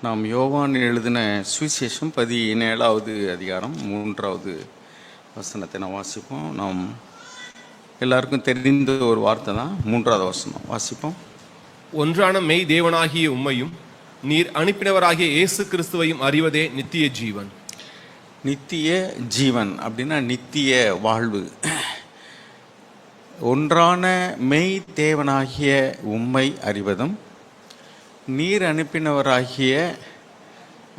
நாம் யோவான் எழுதின சுவிசேஷம் 17வது அதிகாரம் 3வது வசனத்தை நாம் வாசிப்போம். நாம் எல்லாருக்கும் தெரிந்த ஒரு வார்த்தை தான் 3வது வசனம் வாசிப்போம். ஒன்றான மெய் தேவனாகிய உம்மையும் நீர் அனுப்பினவராகிய இயேசு கிறிஸ்துவையும் அறிவதே நித்திய ஜீவன். நித்திய ஜீவன் அப்படின்னா நித்திய வாழ்வு. ஒன்றான மெய் தேவனாகிய உம்மை அறிவதும் நீர் அனுப்பினவராகிய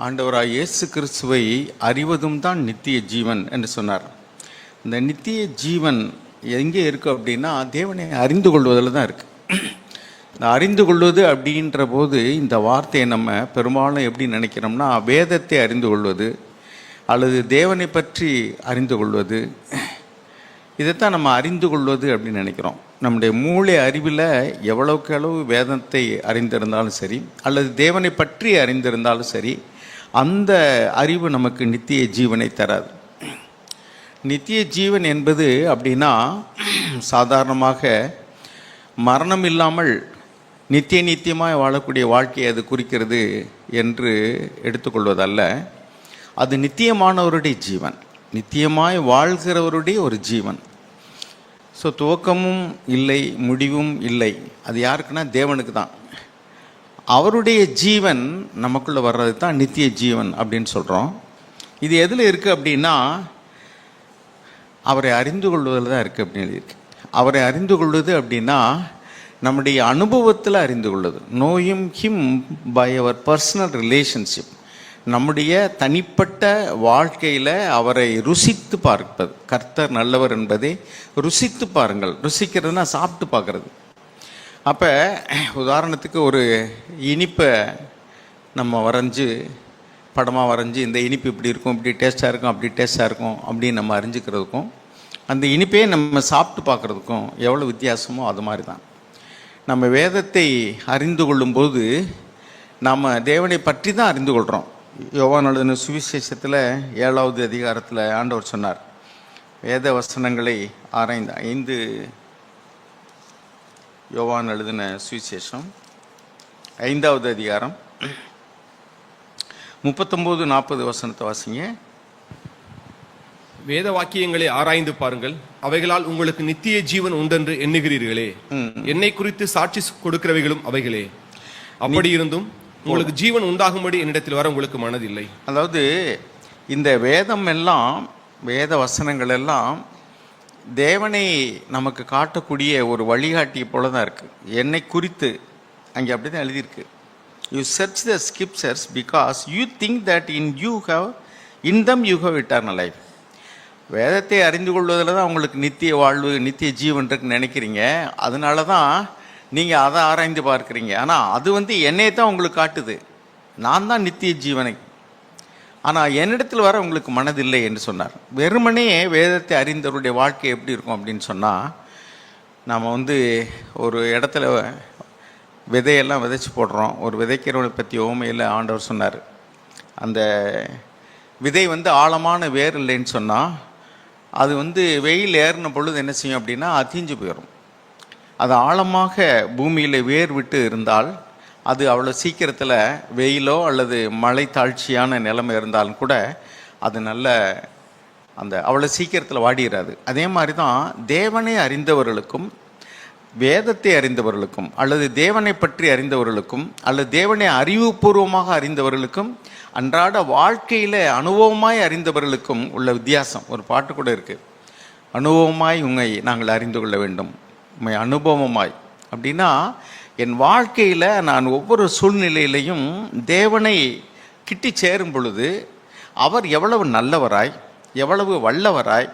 ஆண்டவராகிய இயேசு கிறிஸ்துவை அறிவதும் தான் நித்திய ஜீவன் என்று சொன்னார். இந்த நித்திய ஜீவன் எங்கே இருக்குது அப்படின்னா தேவனை அறிந்து கொள்வதில் தான் இருக்குது. இந்த அறிந்து கொள்வது அப்படின்ற போது இந்த வார்த்தையை நம்ம பெரும்பாலும் எப்படி நினைக்கிறோம்னா வேதத்தை அறிந்து கொள்வது அல்லது தேவனை பற்றி அறிந்து கொள்வது, இதைத்தான் நம்ம அறிந்து கொள்வது அப்படின்னு நினைக்கிறோம். நம்முடைய மூளை அறிவில் எவ்வளவுக்கு அளவு வேதத்தை அறிந்திருந்தாலும் சரி அல்லது தேவனை பற்றி அறிந்திருந்தாலும் சரி, அந்த அறிவு நமக்கு நித்திய ஜீவனை தராது. நித்திய ஜீவன் என்பது அப்படின்னா சாதாரணமாக மரணம் இல்லாமல் நித்தியமாய் வாழக்கூடிய வாழ்க்கையை அது குறிக்கிறது என்று எடுத்துக்கொள்வதல்ல. அது நித்தியமானவருடைய ஜீவன், நித்தியமாய் வாழ்கிறவருடைய ஒரு ஜீவன். ஸோ துவக்கமும் இல்லை முடிவும் இல்லை. அது யாருக்குன்னா தேவனுக்கு தான். அவருடைய ஜீவன் நமக்குள்ளே வர்றது தான் நித்திய ஜீவன் அப்படின்னு சொல்கிறோம். இது எதில் இருக்குது அப்படின்னா அவரை அறிந்து கொள்வதில் தான் இருக்குது அப்படின்னு இருக்கு. அவரை அறிந்து கொள்வது அப்படின்னா நம்முடைய அனுபவத்தில் அறிந்து கொள்வது. Knowing him by our personal relationship. நம்முடைய தனிப்பட்ட வாழ்க்கையில் அவரை ருசித்து பார்ப்பது. கர்த்தர் நல்லவர் என்பதை ருசித்து பாருங்கள். ருசிக்கிறதுனா சாப்பிட்டு பார்க்குறது. அப்போ உதாரணத்துக்கு ஒரு இனிப்பை நம்ம வரைஞ்சி படமாக வரைஞ்சி இந்த இனிப்பு இப்படி இருக்கும், இப்படி டேஸ்ட்டாக இருக்கும், அப்படி டேஸ்ட்டாக இருக்கும் அப்படின்னு நம்ம அறிஞ்சிக்கிறதுக்கும் அந்த இனிப்பையே நம்ம சாப்பிட்டு பார்க்குறதுக்கும் எவ்வளோ வித்தியாசமோ அது மாதிரி தான். நம்ம வேதத்தை அறிந்து கொள்ளும்போது நம்ம தேவனை பற்றி தான் அறிந்து கொள்கிறோம். யோவான் எழுதின சுவிசேஷத்தில் 7வது அதிகாரத்தில் ஆண்டவர் சொன்னார், வேத வசனங்களை ஆராய்ந்த 5. யோவான் எழுதின சுவிசேஷம் 5வது அதிகாரம் 39-40 வசனத்தை வாசிங்க. வேத வாக்கியங்களை ஆராய்ந்து பாருங்கள், அவைகளால் உங்களுக்கு நித்திய ஜீவன் உண்டென்று எண்ணுகிறீர்களே. என்னை குறித்து சாட்சி கொடுக்கிறவைகளும் அவைகளே. அப்படி இருந்தும் உங்களுக்கு ஜீவன் உண்டாகும்படி என்னிடத்தில் வர உங்களுக்கு மனதில்லை. அதாவது இந்த வேதம் எல்லாம், வேத வசனங்கள் எல்லாம் தேவனை நமக்கு காட்டக்கூடிய ஒரு வழிகாட்டியை போல தான் இருக்குது. என்னை குறித்து அங்கே அப்படி தான் எழுதியிருக்கு. You search the scriptures because you think that in them you have eternal life. வேதத்தை அறிந்து கொள்வதில் தான் உங்களுக்கு நித்திய வாழ்வு, நித்திய ஜீவன் இருக்குன்னு நினைக்கிறீங்க. அதனால தான் நீங்கள் அதை ஆராய்ந்து பார்க்குறீங்க. ஆனால் அது என்னையை தான் உங்களுக்கு காட்டுது. நான் தான் நித்திய ஜீவனை. ஆனால் என்னிடத்தில் வர உங்களுக்கு மனதில்லை என்று சொன்னார். வெறுமனே வேதத்தை அறிந்தவருடைய வாழ்க்கை எப்படி இருக்கும் அப்படின்னு சொன்னால், நாம் ஒரு இடத்துல விதையெல்லாம் விதைச்சி போடுறோம். ஒரு விதைக்கிறவனை பற்றி ஓமையில் ஆண்டவர் சொன்னார். அந்த விதை ஆழமான வேர் இல்லைன்னு சொன்னால் அது வெயில் ஏறின பொழுது என்ன செய்யும் அப்படின்னா அதிஞ்சு போயிடும். அது ஆழமாக பூமியில் வேர் விட்டு இருந்தால் அது அவ்வளோ சீக்கிரத்தில் வெயிலோ அல்லது மழை தாழ்ச்சியான நிலைமை இருந்தாலும் கூட அது நல்ல அவ்வளோ சீக்கிரத்தில் வாடிடாது. அதே மாதிரி தான் தேவனை அறிந்தவர்களுக்கும் வேதத்தை அறிந்தவர்களுக்கும் அல்லது தேவனை பற்றி அறிந்தவர்களுக்கும் அல்லது தேவனை அறிவுபூர்வமாக அறிந்தவர்களுக்கும் அன்றாட வாழ்க்கையில் அனுபவமாய் அறிந்தவர்களுக்கும் உள்ள வித்தியாசம். ஒரு பாட்டு கூட இருக்குது, அனுபவமாய் உங்களை நாங்கள் அறிந்து கொள்ள வேண்டும். அனுபவமாய் அப்படின்னா என் வாழ்க்கையில் நான் ஒவ்வொரு சூழ்நிலையிலையும் தேவனை கிட்டி சேரும் பொழுது அவர் எவ்வளவு நல்லவராய், எவ்வளவு வல்லவராய்,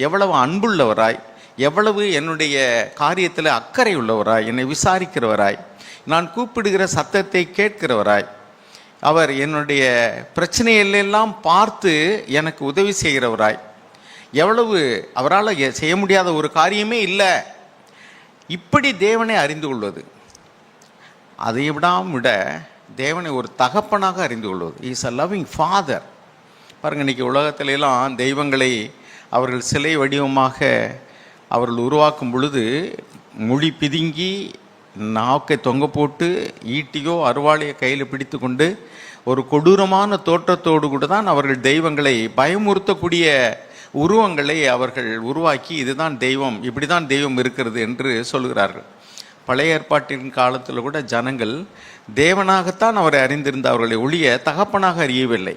எவ்வளவு அன்புள்ளவராய், எவ்வளவு என்னுடைய காரியத்தில் அக்கறை உள்ளவராய், என்னை விசாரிக்கிறவராய், நான் கூப்பிடுகிற சத்தத்தை கேட்கிறவராய், அவர் என்னுடைய பிரச்சனைகளெல்லாம் பார்த்து எனக்கு உதவி செய்கிறவராய், எவ்வளவு அவரால் செய்ய முடியாத ஒரு காரியமே இல்லை, இப்படி தேவனை அறிந்து கொள்வது. அதை விட தேவனை ஒரு தகப்பனாக அறிந்து கொள்வது. Is a loving father. பாருங்கள், இன்றைக்கி உலகத்திலெல்லாம் தெய்வங்களை அவர்கள் சிலை வடிவமாக அவர்கள் உருவாக்கும் பொழுது மொழி பிதுங்கி நாக்கை தொங்க போட்டு ஈட்டியோ அருவாளையோ கையில் பிடித்து கொண்டு ஒரு கொடூரமான தோற்றத்தோடு கூட தான் அவர்கள் தெய்வங்களை பயமுறுத்தக்கூடிய உருவங்களை அவர்கள் உருவாக்கி இதுதான் தெய்வம், இப்படி தான் தெய்வம் இருக்கிறது என்று சொல்கிறார்கள். பழைய ஏற்பாட்டின் காலத்தில் கூட ஜனங்கள் தேவனாகத்தான் அவரை அறிந்திருந்தார்களே ஒழிய தகப்பனாக அறியவில்லை.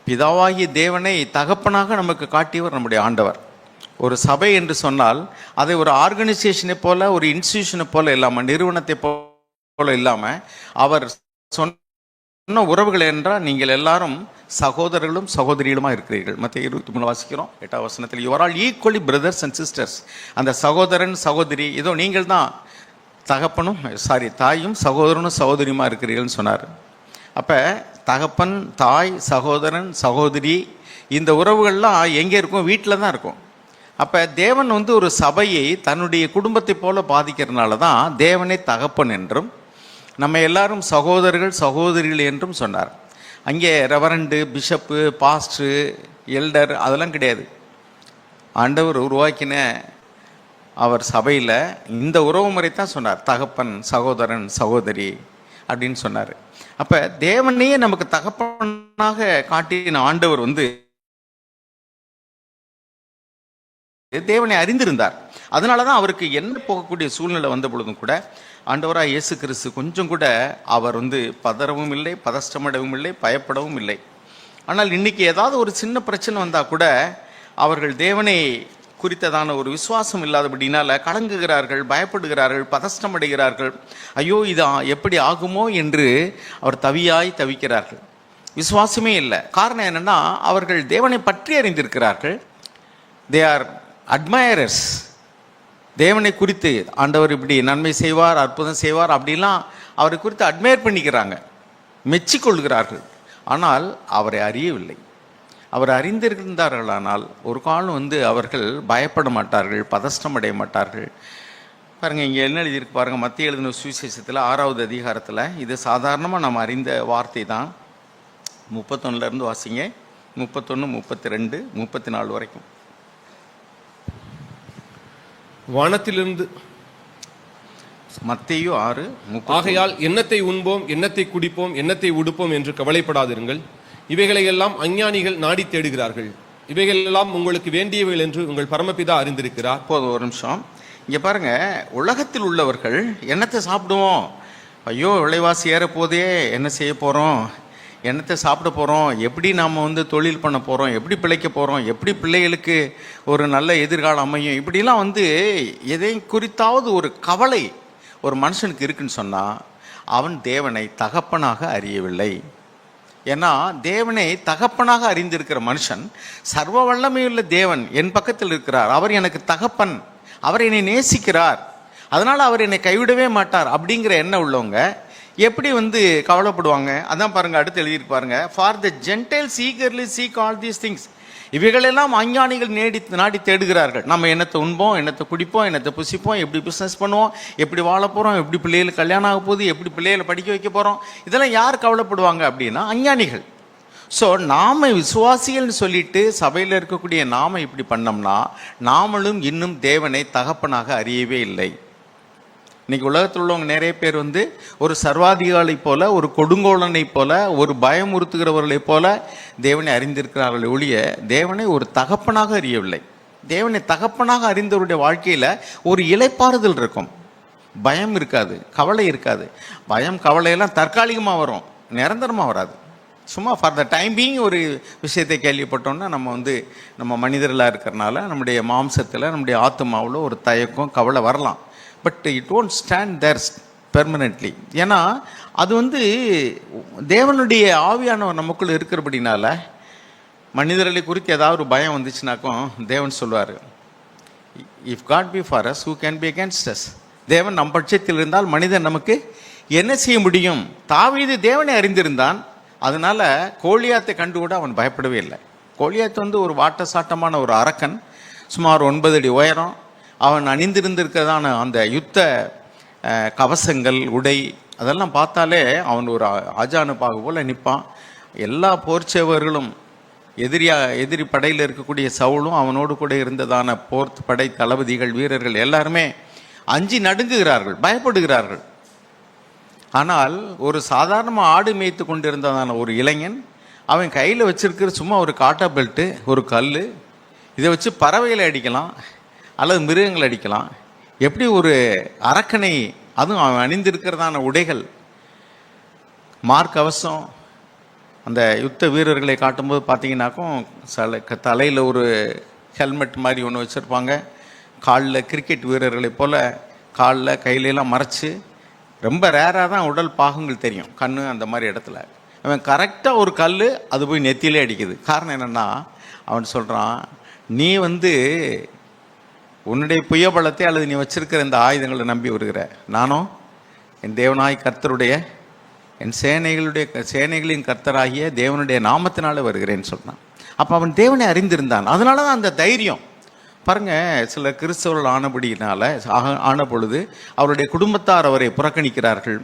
பிதாவாகிய தேவனை தகப்பனாக நமக்கு காட்டியவர் நம்முடைய ஆண்டவர். ஒரு சபை என்று சொன்னால் அதை ஒரு ஆர்கனைசேஷனை போல, ஒரு இன்ஸ்டிடியூஷனை போல இல்லாமல், நிறுவனத்தை போல இல்லாமல், அவர் சொன்ன உறவுகள் என்றால் நீங்கள் எல்லாரும் சகோதரர்களும் சகோதரிகளுமா இருக்கிறீர்கள். மத்திய 23 வாசிக்கிறோம் 8ஆம் வசனத்தில், you are all equally brothers and sisters. அந்த சகோதரன் சகோதரி, இதோ நீங்கள் தான் தாயும் சகோதரனும் சகோதரியுமா இருக்கிறீர்கள்னு சொன்னார். அப்போ தகப்பன், தாய், சகோதரன், சகோதரி, இந்த உறவுகள்லாம் எங்கே இருக்கும்? வீட்டில் தான் இருக்கும். அப்போ தேவன் ஒரு சபையை தன்னுடைய குடும்பத்தை போல பாதிக்கிறதுனால தான் தேவனை தகப்பன் என்றும் நம்ம எல்லாரும் சகோதரர்கள் சகோதரிகள் என்றும் சொன்னார். அங்கே ரெவரண்டு, பிஷப்பு, பாஸ்டரு, எல்டர் அதெல்லாம் கிடையாது. ஆண்டவர் உருவாக்கின அவர் சபையில் இந்த உறவு முறை தான் சொன்னார், தகப்பன், சகோதரன், சகோதரி அப்படின்னு சொன்னார். அப்போ தேவனையே நமக்கு தகப்பனாக காட்டின ஆண்டவர் தேவனை அறிந்திருந்தார். அதனால தான் அவருக்கு என்ன போகக்கூடிய சூழ்நிலை வந்த பொழுதும் கூட ஆண்டவராக இயேசு கிறிஸ்து கொஞ்சம் கூட அவர் பதறவும் இல்லை, பதஷ்டமடவும் இல்லை, பயப்படவும் இல்லை. ஆனால் இன்னைக்கு ஏதாவது ஒரு சின்ன பிரச்சனை வந்தால் கூட அவர்கள் தேவனை குறித்ததான ஒரு விசுவாசம் இல்லாதபடினால கலங்குகிறார்கள், பயப்படுகிறார்கள், பதஷ்டம் அடைகிறார்கள். ஐயோ இது எப்படி ஆகுமோ என்று அவர் தவிக்கிறார்கள். விசுவாசமே இல்லை. காரணம் என்னன்னா அவர்கள் தேவனை பற்றி அறிந்திருக்கிறார்கள். They are admirers. தேவனை குறித்து ஆண்டவர் இப்படி நன்மை செய்வார், அற்புதம் செய்வார் அப்படிலாம் அவரை குறித்து அட்மையர் பண்ணிக்கிறாங்க, மெச்சிக்கொள்கிறார்கள். ஆனால் அவரை அறியவில்லை. அவர் அறிந்திருந்தார்களானால் ஒரு காலம் அவர்கள் பயப்பட மாட்டார்கள், பதஷ்டம் அடைய மாட்டார்கள். பாருங்கள், இங்கே என்ன எழுதியிருக்கு பாருங்கள். மத்திய எழுதின சுவிசேஷத்தில் 6வது அதிகாரத்தில் இது சாதாரணமாக நம்ம அறிந்த வார்த்தை தான். 31 வாசிங்க. 31, 32, 34 வரைக்கும். வானத்திலிருந்து மத்தேயு 6, ஆகையால் எண்ணத்தை உண்போம், எண்ணத்தை குடிப்போம், எண்ணத்தை உடுப்போம் என்று கவலைப்படாதிருங்கள். இவைகளை எல்லாம் அஞ்ஞானிகள் நாடி தேடுகிறார்கள். இவைகள் எல்லாம் உங்களுக்கு வேண்டியவைகள் என்று உங்கள் பரமபிதா அறிந்திருக்கிறார். போதும், ஒரு நிமிஷம். இங்கே பாருங்க, உலகத்தில் உள்ளவர்கள் என்னத்தை சாப்பிடுவோம், ஐயோ விலைவாசி ஏற போதே, என்ன செய்ய போகிறோம், என்னத்தை சாப்பிட போகிறோம், எப்படி நாம் தொழில் பண்ண போகிறோம், எப்படி பிழைக்க போகிறோம், எப்படி பிள்ளைகளுக்கு ஒரு நல்ல எதிர்காலம் அமையும், இப்படிலாம் எதை குறித்தாவது ஒரு கவலை ஒரு மனுஷனுக்கு இருக்குன்னு சொன்னால் அவன் தேவனை தகப்பனாக அறியவில்லை. ஏன்னா தேவனை தகப்பனாக அறிந்திருக்கிற மனுஷன், சர்வ வல்லமையுள்ள தேவன் என் பக்கத்தில் இருக்கிறார், அவர் எனக்கு தகப்பன், அவர் என்னை நேசிக்கிறார், அதனால் அவர் என்னை கைவிடவே மாட்டார் அப்படிங்கிற எண்ணம் உள்ளவங்க எப்படி கவலைப்படுவாங்க? அதான் பாருங்க, அடுத்து எழுதிட்டு பாருங்க. For the gentiles eagerly seek all these things. இவைகளெல்லாம் அஞ்ஞானிகள் நாடி தேடுகிறார்கள். நம்ம என்னத்தை உண்போம், என்னத்தை குடிப்போம், என்னத்தை புசிப்போம், எப்படி பிஸ்னஸ் பண்ணுவோம், எப்படி வாழ போகிறோம், எப்படி பிள்ளைகளுக்கு கல்யாணம் ஆக போகுது, எப்படி பிள்ளைகளை படிக்க வைக்க போகிறோம், இதெல்லாம் யார் கவலைப்படுவாங்க அப்படின்னா அஞ்ஞானிகள். ஸோ நாம் விசுவாசிகள்னு சொல்லிட்டு சபையில் இருக்கக்கூடிய நாம் இப்படி பண்ணோம்னா நாமளும் இன்னும் தேவனை தகப்பனாக அறியவே இல்லை. இன்னைக்கு உலகத்தில் உள்ளவங்க நிறைய பேர் ஒரு சர்வாதிகாரி போல, ஒரு கொடுங்கோலனை போல, ஒரு பயமுறுத்துகிறவர்களை போல தேவனை அறிந்திருக்கிறார்கள் ஒழிய தேவனை ஒரு தகப்பனாக அறியவில்லை. தேவனை தகப்பனாக அறிந்தவருடைய வாழ்க்கையில் ஒரு இளைப்பாறுதல் இருக்கும், பயம் இருக்காது, கவலை இருக்காது. பயம் கவலையெல்லாம் தற்காலிகமாக வரும், நிரந்தரமாக வராது. சும்மா ஃபார் த டைம் பீயிங் ஒரு விஷயத்தை கேள்விப்பட்டோம்னா நம்ம நம்ம மனிதர்களாக இருக்கிறனால நம்முடைய மாம்சத்தில், நம்முடைய ஆத்மாவில் ஒரு தயக்கம், கவலை வரலாம். But it won't stand there permanently. ஏன்னா அது தேவனுடைய ஆவியானவர் நமக்குள்ள இருக்கிறபடினால மனிதர்களை குறித்து ஏதாவது ஒரு பயம் வந்துச்சுனாக்கும் தேவன் சொல்வார், if God be for us who can be against us. தேவன் நம் பட்சத்தில் இருந்தால் மனிதன் நமக்கு என்ன செய்ய முடியும்? தாவீது தேவனை அறிந்திருந்தான், அதனால கோலியாத்தை கண்டு கூட அவன் பயப்படவே இல்லை. கோலியாத்து ஒரு வாட்டசாட்டமான ஒரு அரக்கன், சுமார் 9 அடி உயரம். அவன் அணிந்திருந்திருக்கிறதான அந்த யுத்த கவசங்கள், உடை, அதெல்லாம் பார்த்தாலே அவன் ஒரு ஆஜானுபாகு போல நிற்பான். எல்லா போர்ச்சேவர்களும், எதிரி படையில் இருக்கக்கூடிய சவுலும் அவனோடு கூட இருந்ததான போர் படை தளபதிகள், வீரர்கள் எல்லாருமே அஞ்சி நடுங்குகிறார்கள், பயப்படுகிறார்கள். ஆனால் ஒரு சாதாரணமாக ஆடு மேய்த்து கொண்டிருந்ததான ஒரு இளைஞன், அவன் கையில் வச்சிருக்கிற சும்மா ஒரு காட்டா பெல்ட்டு, ஒரு கல், இதை வச்சு பறவைகளை அடிக்கலாம் அல்லது மிருகங்களை அடிக்கலாம். எப்படி ஒரு அரக்கனை, அதுவும் அவன் அணிந்திருக்கிறதான உடைகள், மார்க்கவசம், அந்த யுத்த வீரர்களை காட்டும்போது பார்த்தீங்கன்னாக்கும் தலையில் ஒரு ஹெல்மெட் மாதிரி ஒன்று வச்சுருப்பாங்க, காலில் கிரிக்கெட் வீரர்களை போல் காலில் கையிலெல்லாம் மறைச்சி, ரொம்ப ரேராக தான் உடல் பாகங்கள் தெரியும், கண் அந்த மாதிரி இடத்துல. அவன் கரெக்டாக ஒரு கல் அது போய் நெத்தியிலே அடிக்குது. காரணம் என்னென்னா, அவன் சொல்கிறான், நீ உன்னுடைய புயபலத்தை அல்லது நீ வச்சிருக்கிற இந்த ஆயுதங்களை நம்பி வருகிற, நானும் என் தேவனாய் கர்த்தருடைய, என் சேனைகளின் கர்த்தராகிய தேவனுடைய நாமத்தினால வருகிறேன்னு சொன்னான். அப்போ அவன் தேவனை அறிந்திருந்தான். அதனால தான் அந்த தைரியம். பாருங்க, சில கிறிஸ்தவர்கள் ஆன பொழுது அவருடைய குடும்பத்தார் அவரை புறக்கணிக்கிறார்கள்.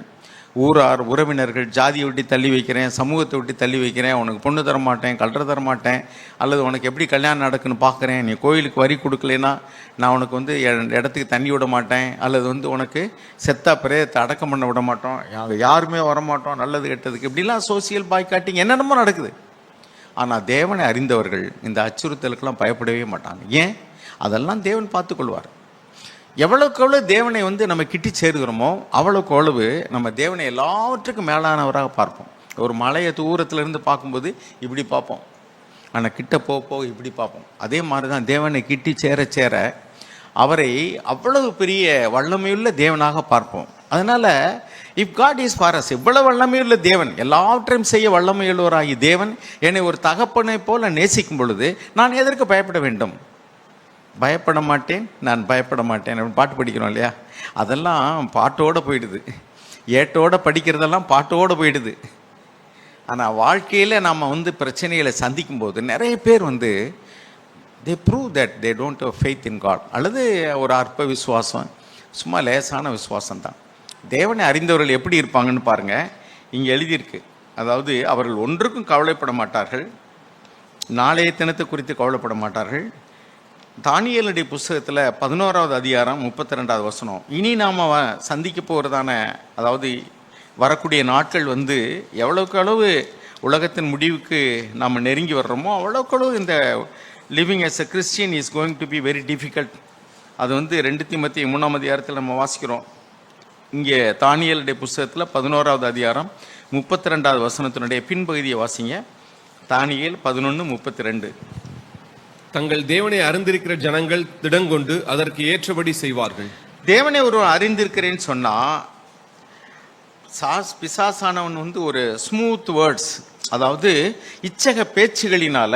ஊரார், உறவினர்கள், ஜாதியை விட்டு தள்ளி வைக்கிறேன், சமூகத்தை விட்டு தள்ளி வைக்கிறேன், உனக்கு பொண்ணு தரமாட்டேன், கல்ற தரமாட்டேன், அல்லது உனக்கு எப்படி கல்யாணம் நடக்குன்னு பார்க்குறேன், நீ கோயிலுக்கு வரி கொடுக்கலனா நான் உனக்கு இடத்துக்கு தண்ணி விட மாட்டேன், அல்லது உனக்கு செத்தா பிரேதத்தை அடக்கம் பண்ண விட மாட்டோம், யாருமே வரமாட்டோம், நல்லது கெட்டதுக்கு, இப்படிலாம் சோசியல் பாய்காட்டிங் என்னென்னமோ நடக்குது. ஆனால் தேவனை அறிந்தவர்கள் இந்த அச்சுறுத்தலுக்கெல்லாம் பயப்படவே மாட்டாங்க. ஏன்? அதெல்லாம் தேவன் பார்த்துக்கொள்வார். எவ்வளவுக்கு எவ்வளோ தேவனை நம்ம கிட்டி சேருகிறோமோ அவ்வளோக்கு அவ்வளவு நம்ம தேவனை எல்லாவற்றுக்கும் மேலானவராக பார்ப்போம். ஒரு மலையை தூரத்துலேருந்து பார்க்கும்போது இப்படி பார்ப்போம், ஆனால் கிட்ட போக இப்படி பார்ப்போம். அதே மாதிரி தான் தேவனை கிட்டி சேர சேர அவரை அவ்வளவு பெரிய வல்லமையுள்ள தேவனாக பார்ப்போம். அதனால if God is for us, இவ்வளவு வல்லமையுள்ள தேவன், எல்லாவற்றையும் செய்ய வல்லமையுள்ளவராகி தேவன் என்னை ஒரு தகப்பனை போல நேசிக்கும் பொழுது நான் எதற்கு பயப்பட வேண்டும்? பயப்பட மாட்டேன், நான் பயப்பட மாட்டேன். பாட்டு படிக்கிறோம் இல்லையா, அதெல்லாம் பாட்டோடு போயிடுது. ஏட்டோடு படிக்கிறதெல்லாம் பாட்டோடு போயிடுது. ஆனால் வாழ்க்கையில் நாம் பிரச்சனைகளை சந்திக்கும் போது நிறைய பேர் they prove that they don't have faith in God, அல்லது ஒரு அற்ப விசுவாசம், சும்மா லேசான விசுவாசம் தான். தேவனை அறிந்தவர்கள் எப்படி இருப்பாங்கன்னு பாருங்கள். இங்கே எழுதியிருக்கு, அதாவது அவர்கள் ஒன்றுக்கும் கவலைப்பட மாட்டார்கள், நாளைய தினத்தை குறித்து கவலைப்பட மாட்டார்கள். தானியேலுடைய புஸ்தகத்தில் 11வது அதிகாரம் 32வது வசனம், இனி நாம் சந்திக்க போகிறதான, அதாவது வரக்கூடிய நாட்கள் எவ்வளோக்கு அளவு உலகத்தின் முடிவுக்கு நாம் நெருங்கி வர்றோமோ அவ்வளோக்கு அளவு இந்த living as a Christian is going to be very difficult. அது 2 தீமோத்தேயு 3ஆம் அதிகாரத்தில் நம்ம வாசிக்கிறோம். இங்கே தானியேலுடைய புஸ்தகத்தில் 11வது அதிகாரம் 32வது வசனத்தினுடைய பின்பகுதியை வாசிங்க. தானியேல் 11:32. தங்கள் தேவனை அறிந்திருக்கிற ஜனங்கள் திடங்கொண்டு அதற்கு ஏற்றபடி செய்வார்கள். தேவனை ஒரு அறிந்திருக்கிறேன்னு சொன்னா, பிசாசானவன் ஒரு ஸ்மூத் வேர்ட்ஸ், அதாவது இச்சக பேச்சுகளினால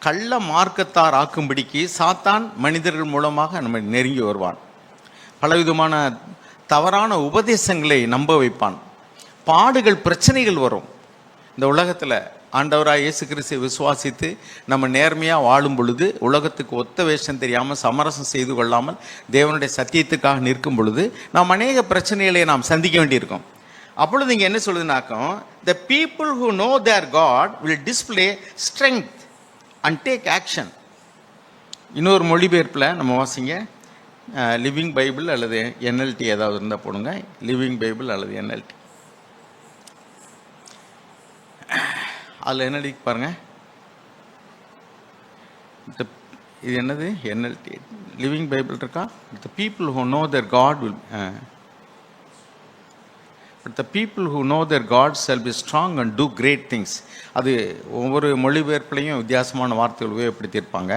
கள்ள மார்க்கத்தார் ஆக்கும்படிக்கு சாத்தான் மனிதர்கள் மூலமாக நம்ம நெருங்கி வருவான். பலவிதமான தவறான உபதேசங்களை நம்ப வைப்பான். பாடுகள், பிரச்சனைகள் வரும். இந்த உலகத்தில் ஆண்டவராக இயேசு கிறிஸ்துவை விசுவாசித்து நம்ம நேர்மையாக வாழும் பொழுது, உலகத்துக்கு ஒத்த வேஷம் தெரியாமல் சமரசம் செய்து கொள்ளாமல் தேவனுடைய சத்தியத்துக்காக நிற்கும் பொழுது நாம் அநேக பிரச்சனைகளை நாம் சந்திக்க வேண்டியிருக்கோம். அப்பொழுது இங்கே என்ன சொல்லுதுனாக்கும், the people who know their God will display strength and take action. இன்னொரு மொழிபெயர்ப்பில் நம்ம வாசிங்க, லிவிங் பைபிள் அல்லது NLT ஏதாவது இருந்தால் போடுங்க. லிவிங் பைபிள் அல்லது NLT, அதில் என்ன எழுதி பாருங்க. இது என்னது? NLT லிவிங் பைபிள் இருக்கா? the people who know their God will but the people who know their God shall be strong and do great things. அது ஒவ்வொரு மொழிபெயர்ப்புலையும் வித்தியாசமான வார்த்தைகள் உபயோகப்படுத்தியிருப்பாங்க.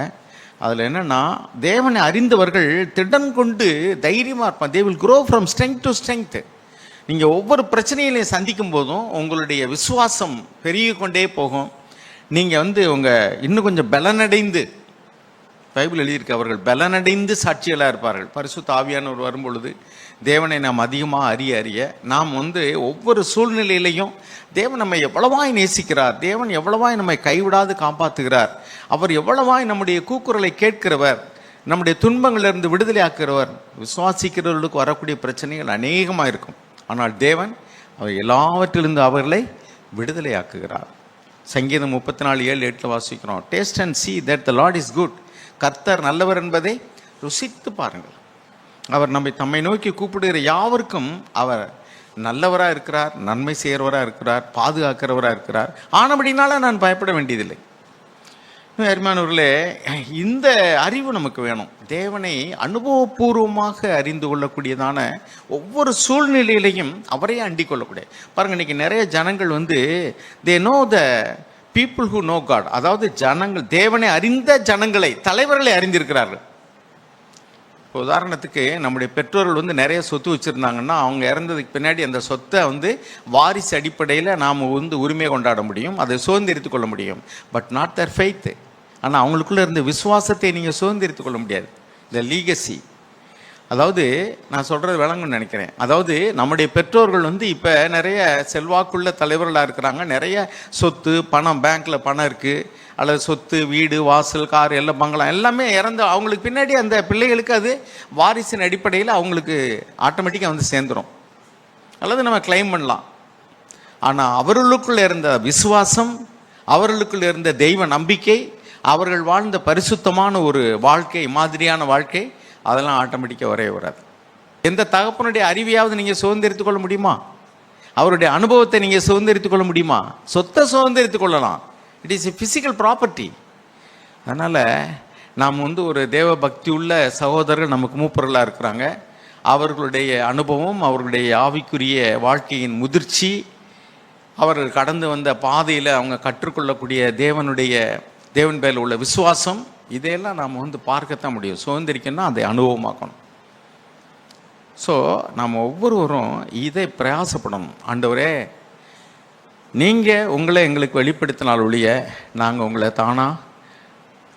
அதில் என்னென்னா, தேவனை அறிந்தவர்கள் திடன் கொண்டு தைரியமாக இருப்பாங்க. they will grow from strength to strength. நீங்கள் ஒவ்வொரு பிரச்சனைகளையும் சந்திக்கும் போதும் உங்களுடைய விசுவாசம் பெருகி கொண்டே போகும். நீங்கள் இன்னும் கொஞ்சம் பலனடைந்து, பைபிள் எழுதியிருக்கு, அவர்கள் பலனடைந்து சாட்சிகளாக இருப்பார்கள். பரிசுத்த ஆவியானவர் வரும்பொழுது தேவனை நாம் அதிகமாக அறிய நாம் ஒவ்வொரு சூழ்நிலையிலையும் தேவன் நம்மை எவ்வளவாய் நேசிக்கிறார், தேவன் எவ்வளவாய் நம்மை கைவிடாது காப்பாற்றுகிறார், அவர் எவ்வளவாய் நம்முடைய கூக்குரலை கேட்கிறவர், நம்முடைய துன்பங்களிலிருந்து விடுதலை ஆக்குகிறவர். விசுவாசிக்கிறவர்களுக்கு வரக்கூடிய பிரச்சனைகள் அநேகமாக இருக்கும். ஆனால் தேவன் அவர் எல்லாவற்றிலிருந்து அவர்களை விடுதலை ஆக்குகிறார். சங்கீதம் 34:7-8 வாசிக்கிறோம். Taste and see that the Lord is good. கர்த்தர் நல்லவர் என்பதை ருசித்து பாருங்கள். அவர் தம்மை நோக்கி கூப்பிடுகிற யாவருக்கும் அவர் நல்லவரா இருக்கிறார், நன்மை செய்கிறவரா இருக்கிறார், பாதுகாக்கிறவரா இருக்கிறார். ஆனபடினால நான் பயப்பட வேண்டியதில்லை. அருமையானவர்களே, இந்த அறிவு நமக்கு வேணும். தேவனை அனுபவபூர்வமாக அறிந்து கொள்ளக்கூடியதான ஒவ்வொரு சூழ்நிலையிலையும் அவரையே அண்டிக் கொள்ளக்கூடிய. பாருங்க, இன்னைக்கு நிறைய ஜனங்கள் they know the people who know God. அதாவது ஜனங்கள், தேவனை அறிந்த ஜனங்களை, தலைவர்களை அறிந்திருக்கிறார்கள். இப்போ உதாரணத்துக்கு நம்முடைய பெற்றோர்கள் நிறைய சொத்து வச்சுருந்தாங்கன்னா, அவங்க இறந்ததுக்கு பின்னாடி அந்த சொத்தை வாரிசு அடிப்படையில் நாம் உரிமை கொண்டாட முடியும், அதை சுதந்திரித்து கொள்ள முடியும். But not their faith. ஆனால் அவங்களுக்குள்ள இருந்த விசுவாசத்தை நீங்கள் சுதந்திரித்து கொள்ள முடியாது. இந்த லீகசி, அதாவது நான் சொல்கிறது விளங்குன்னு நினைக்கிறேன். அதாவது நம்முடைய பெற்றோர்கள் இப்போ நிறைய செல்வாக்குள்ள தலைவர்களாக இருக்கிறாங்க. நிறைய சொத்து, பணம், பேங்க்கில் பணம் இருக்குது, அல்லது சொத்து, வீடு, வாசல், கார், எல்லாம் பங்களா எல்லாமே இறந்து அவங்களுக்கு பின்னாடி அந்த பிள்ளைகளுக்கு அது வாரிசின் அடிப்படையில் அவங்களுக்கு ஆட்டோமேட்டிக்காக சேர்ந்துடும், அல்லது நம்ம கிளைம் பண்ணலாம். ஆனால் அவர்களுக்குள்ள இருந்த விசுவாசம், அவர்களுக்குள்ள இருந்த தெய்வ நம்பிக்கை, அவர்கள் வாழ்ந்த பரிசுத்தமான ஒரு வாழ்க்கை, மாதிரியான வாழ்க்கை, அதெல்லாம் ஆட்டோமேட்டிக்காக வரவே வராது. எந்த தகப்பனுடைய அறிவையாவது நீங்கள் சுதந்திரித்து கொள்ள முடியுமா? அவருடைய அனுபவத்தை நீங்கள் சுதந்திரித்து கொள்ள முடியுமா? சொத்தை சுதந்திரித்து கொள்ளலாம். It is a physical property. அதனால் நாம் ஒரு தேவ பக்தி உள்ள சகோதரர்கள் நமக்கு மூப்பர்களாக இருக்கிறாங்க. அவர்களுடைய அனுபவம், அவர்களுடைய ஆவிக்குரிய வாழ்க்கையின் முதிர்ச்சி, அவர்கள் கடந்து வந்த பாதையில் அவங்க கற்றுக்கொள்ளக்கூடிய தேவன் பேரில் உள்ள விசுவாசம், இதையெல்லாம் நாம் பார்க்கத்தான் முடியும். சுதந்திரிக்கணும்னா அதை அனுபவமாக்கணும். ஸோ நாம் ஒவ்வொருவரும் இதை பிரயாசப்படணும். ஆண்டவரே, நீங்கள் உங்களை எங்களுக்கு வெளிப்படுத்தினால் ஒழிய நாங்கள் உங்களை தானாக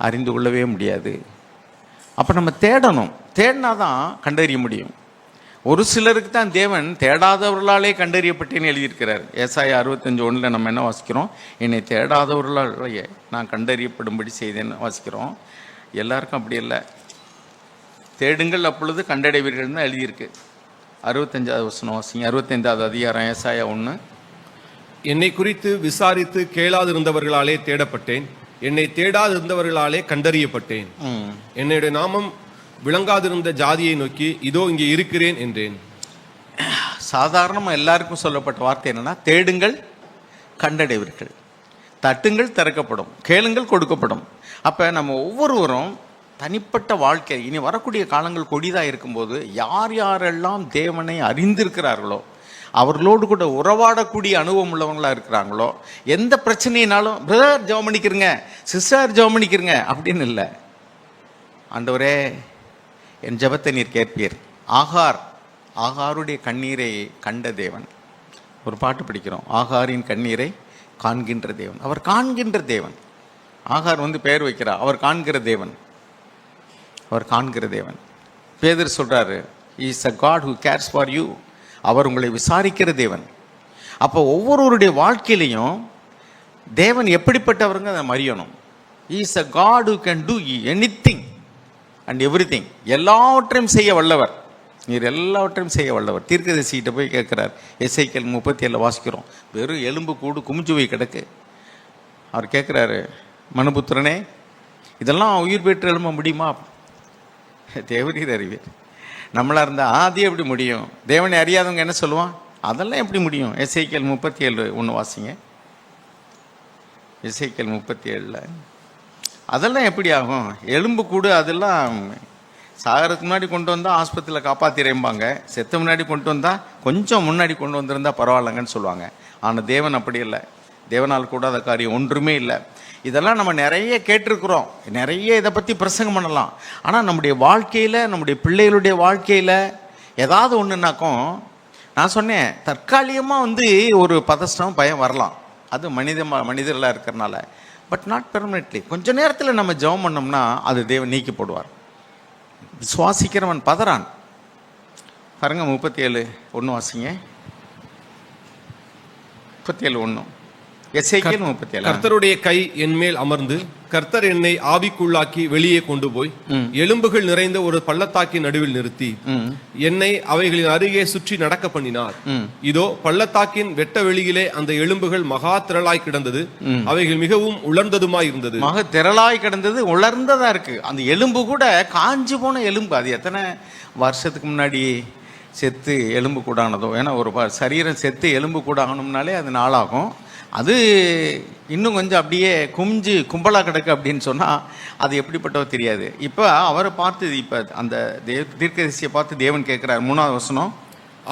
அறிந்து கொள்ளவே முடியாது. அப்போ நம்ம தேடணும். தேடினா தான் கண்டறிய முடியும். ஒரு சிலருக்கு தான் தேவன் தேடாதவர்களாலே கண்டறியப்பட்டேன்னு எழுதியிருக்கிறார். ஏசாயா 65:1 நம்ம என்ன வாசிக்கிறோம்? என்னை தேடாதவர்களாலேயே நான் கண்டறியப்படும்படி செய்தேன்னு வாசிக்கிறோம். எல்லாருக்கும் அப்படி இல்லை. தேடுங்கள் அப்பொழுது கண்டடைவீர்கள் தான் எழுதியிருக்கு. 65வது வசனம் வாசிங்க. 65வது அதிகாரம், ஏசாயா 1. என்னை குறித்து விசாரித்து கேளாதிருந்தவர்களாலே தேடப்பட்டேன், என்னை தேடாதிருந்தவர்களாலே கண்டறியப்பட்டேன். என்னுடைய நாமம் விளங்காதிருந்த ஜாதியை நோக்கி இதோ இங்கே இருக்கிறேன் என்றேன். சாதாரணமாக எல்லாருக்கும் சொல்லப்பட்ட வார்த்தை என்னன்னா, தேடுங்கள் கண்டடைவீர்கள், தட்டுங்கள் திறக்கப்படும், கேளுங்கள் கொடுக்கப்படும். அப்போ நம்ம ஒவ்வொருவரும் தனிப்பட்ட வாழ்க்கை, இனி வரக்கூடிய காலங்கள் கொடிதாக இருக்கும்போது யார் யாரெல்லாம் தேவனை அறிந்திருக்கிறார்களோ, அவர்களோடு கூட உறவாடக்கூடிய அனுபவம் உள்ளவங்களாக இருக்கிறாங்களோ, எந்த பிரச்சனையினாலும் பிரதர் ஜெபம் பண்ணிக்கிறங்க, சிஸ்டர் ஜெபம் பண்ணிக்கிறங்க அப்படின்னு இல்லை. ஆண்டவரே, என் ஜெபத்தை நீர் கேட்பீர். ஆகாருடைய கண்ணீரை கண்ட தேவன். ஒரு பாட்டு படிக்கிறோம், ஆகாரின் கண்ணீரை காண்கின்ற தேவன். அவர் காண்கின்ற தேவன். ஆகார் பெயர் வைக்கிறார், அவர் காண்கிற தேவன். அவர் காண்கிற தேவன். பேதுரு சொல்றாரு, is a God who cares for you. அவர் உங்களை விசாரிக்கிற தேவன். அப்போ ஒவ்வொருவருடைய வாழ்க்கையிலையும் தேவன் எப்படிப்பட்டவருங்க அதை அறியணும். Is a God who can do anything and everything. எல்லாவற்றையும் செய்ய வல்லவர். நீர் எல்லாவற்றையும் செய்ய வல்லவர். தீர்க்கதரிசிகிட்ட போய் கேட்கிறார். எசேக்கியேல் 37 வாசிக்கிறோம். வெறும் எலும்பு கூடு குமிஞ்சு போய் கிடக்கு. அவர் கேட்குறாரு, மனுபுத்திரனே, இதெல்லாம் உயிர் பெற்று எழும்ப முடியுமா? தேவரீர் அறிவீர். நம்மளா இருந்தால் அது எப்படி முடியும்? தேவனை அறியாதவங்க என்ன சொல்லுவான்? அதெல்லாம் எப்படி முடியும்? எசேக்கியேல் 37:1 வாசிங்க. எசேக்கியேல் 37 அதெல்லாம் எப்படி ஆகும்? எலும்பு கூடு அதெல்லாம் சாகரத்துக்கு முன்னாடி கொண்டு வந்தால் ஆஸ்பத்திரியில் காப்பாற்றிறம்பாங்க. செத்த முன்னாடி கொண்டு வந்தால் கொஞ்சம் முன்னாடி கொண்டு வந்திருந்தா பரவாயில்லங்கன்னு சொல்லுவாங்க. ஆனால் தேவன் அப்படி இல்லை. தேவனால் கூடாத காரியம் ஒன்றுமே இல்லை. இதெல்லாம் நம்ம நிறைய கேட்டிருக்கிறோம், நிறைய இதை பற்றி பிரசங்கம் பண்ணலாம். ஆனால் நம்முடைய வாழ்க்கையில், நம்முடைய பிள்ளைகளுடைய வாழ்க்கையில் ஏதாவது ஒன்றுனாக்கும், நான் சொன்னேன், தற்காலிகமாக ஒரு பதஷ்டம், பயம் வரலாம். அது மனிதர்களாக இருக்கிறனால. But not permanently. கொஞ்ச நேரத்தில் நம்ம ஜெபம் பண்ணோம்னா அது தேவன் நீக்கி போடுவார். விசுவாசிக்கிறவன் பதறான். பாருங்க, 37:1 வாசிங்க. 37:1 எசேக்கியேல் 37. கர்த்தருடைய கை என் மேல் அமர்ந்து கர்த்தர் என்னை ஆவிக்குள்ளாக்கி வெளியே கொண்டு போய் எலும்புகள் நிறைந்த ஒரு பள்ளத்தாக்கின் நடுவில் நிறுத்தி என்னை அவைகளின் அருகே சுற்றி நடக்க பண்ணினார். இதோ பள்ளத்தாக்கின் வெட்ட வெளியிலே அந்த எலும்புகள் மகா திரளாய் கிடந்தது, அவைகள் மிகவும் உலர்ந்ததுமாய் இருந்தது. மகா திரளாய் கிடந்தது, உலர்ந்ததா இருக்கு. அந்த எலும்பு கூட காஞ்சு போன எலும்பு. அது எத்தனை வருஷத்துக்கு முன்னாடி செத்து எலும்பு கூடானதோ. ஏன்னா ஒரு சரீரம் செத்து எலும்பு கூடாகணும்னாலே அது நாளாகும். அது இன்னும் கொஞ்சம் அப்படியே கும்பலாக கிடக்கு அப்படின்னு சொன்னால் அது எப்படிப்பட்டோ தெரியாது. இப்போ அவரை பார்த்து, இப்போ அந்த தீர்க்கதரிசியை பார்த்து தேவன் கேட்குறார், 3வது வசனம்.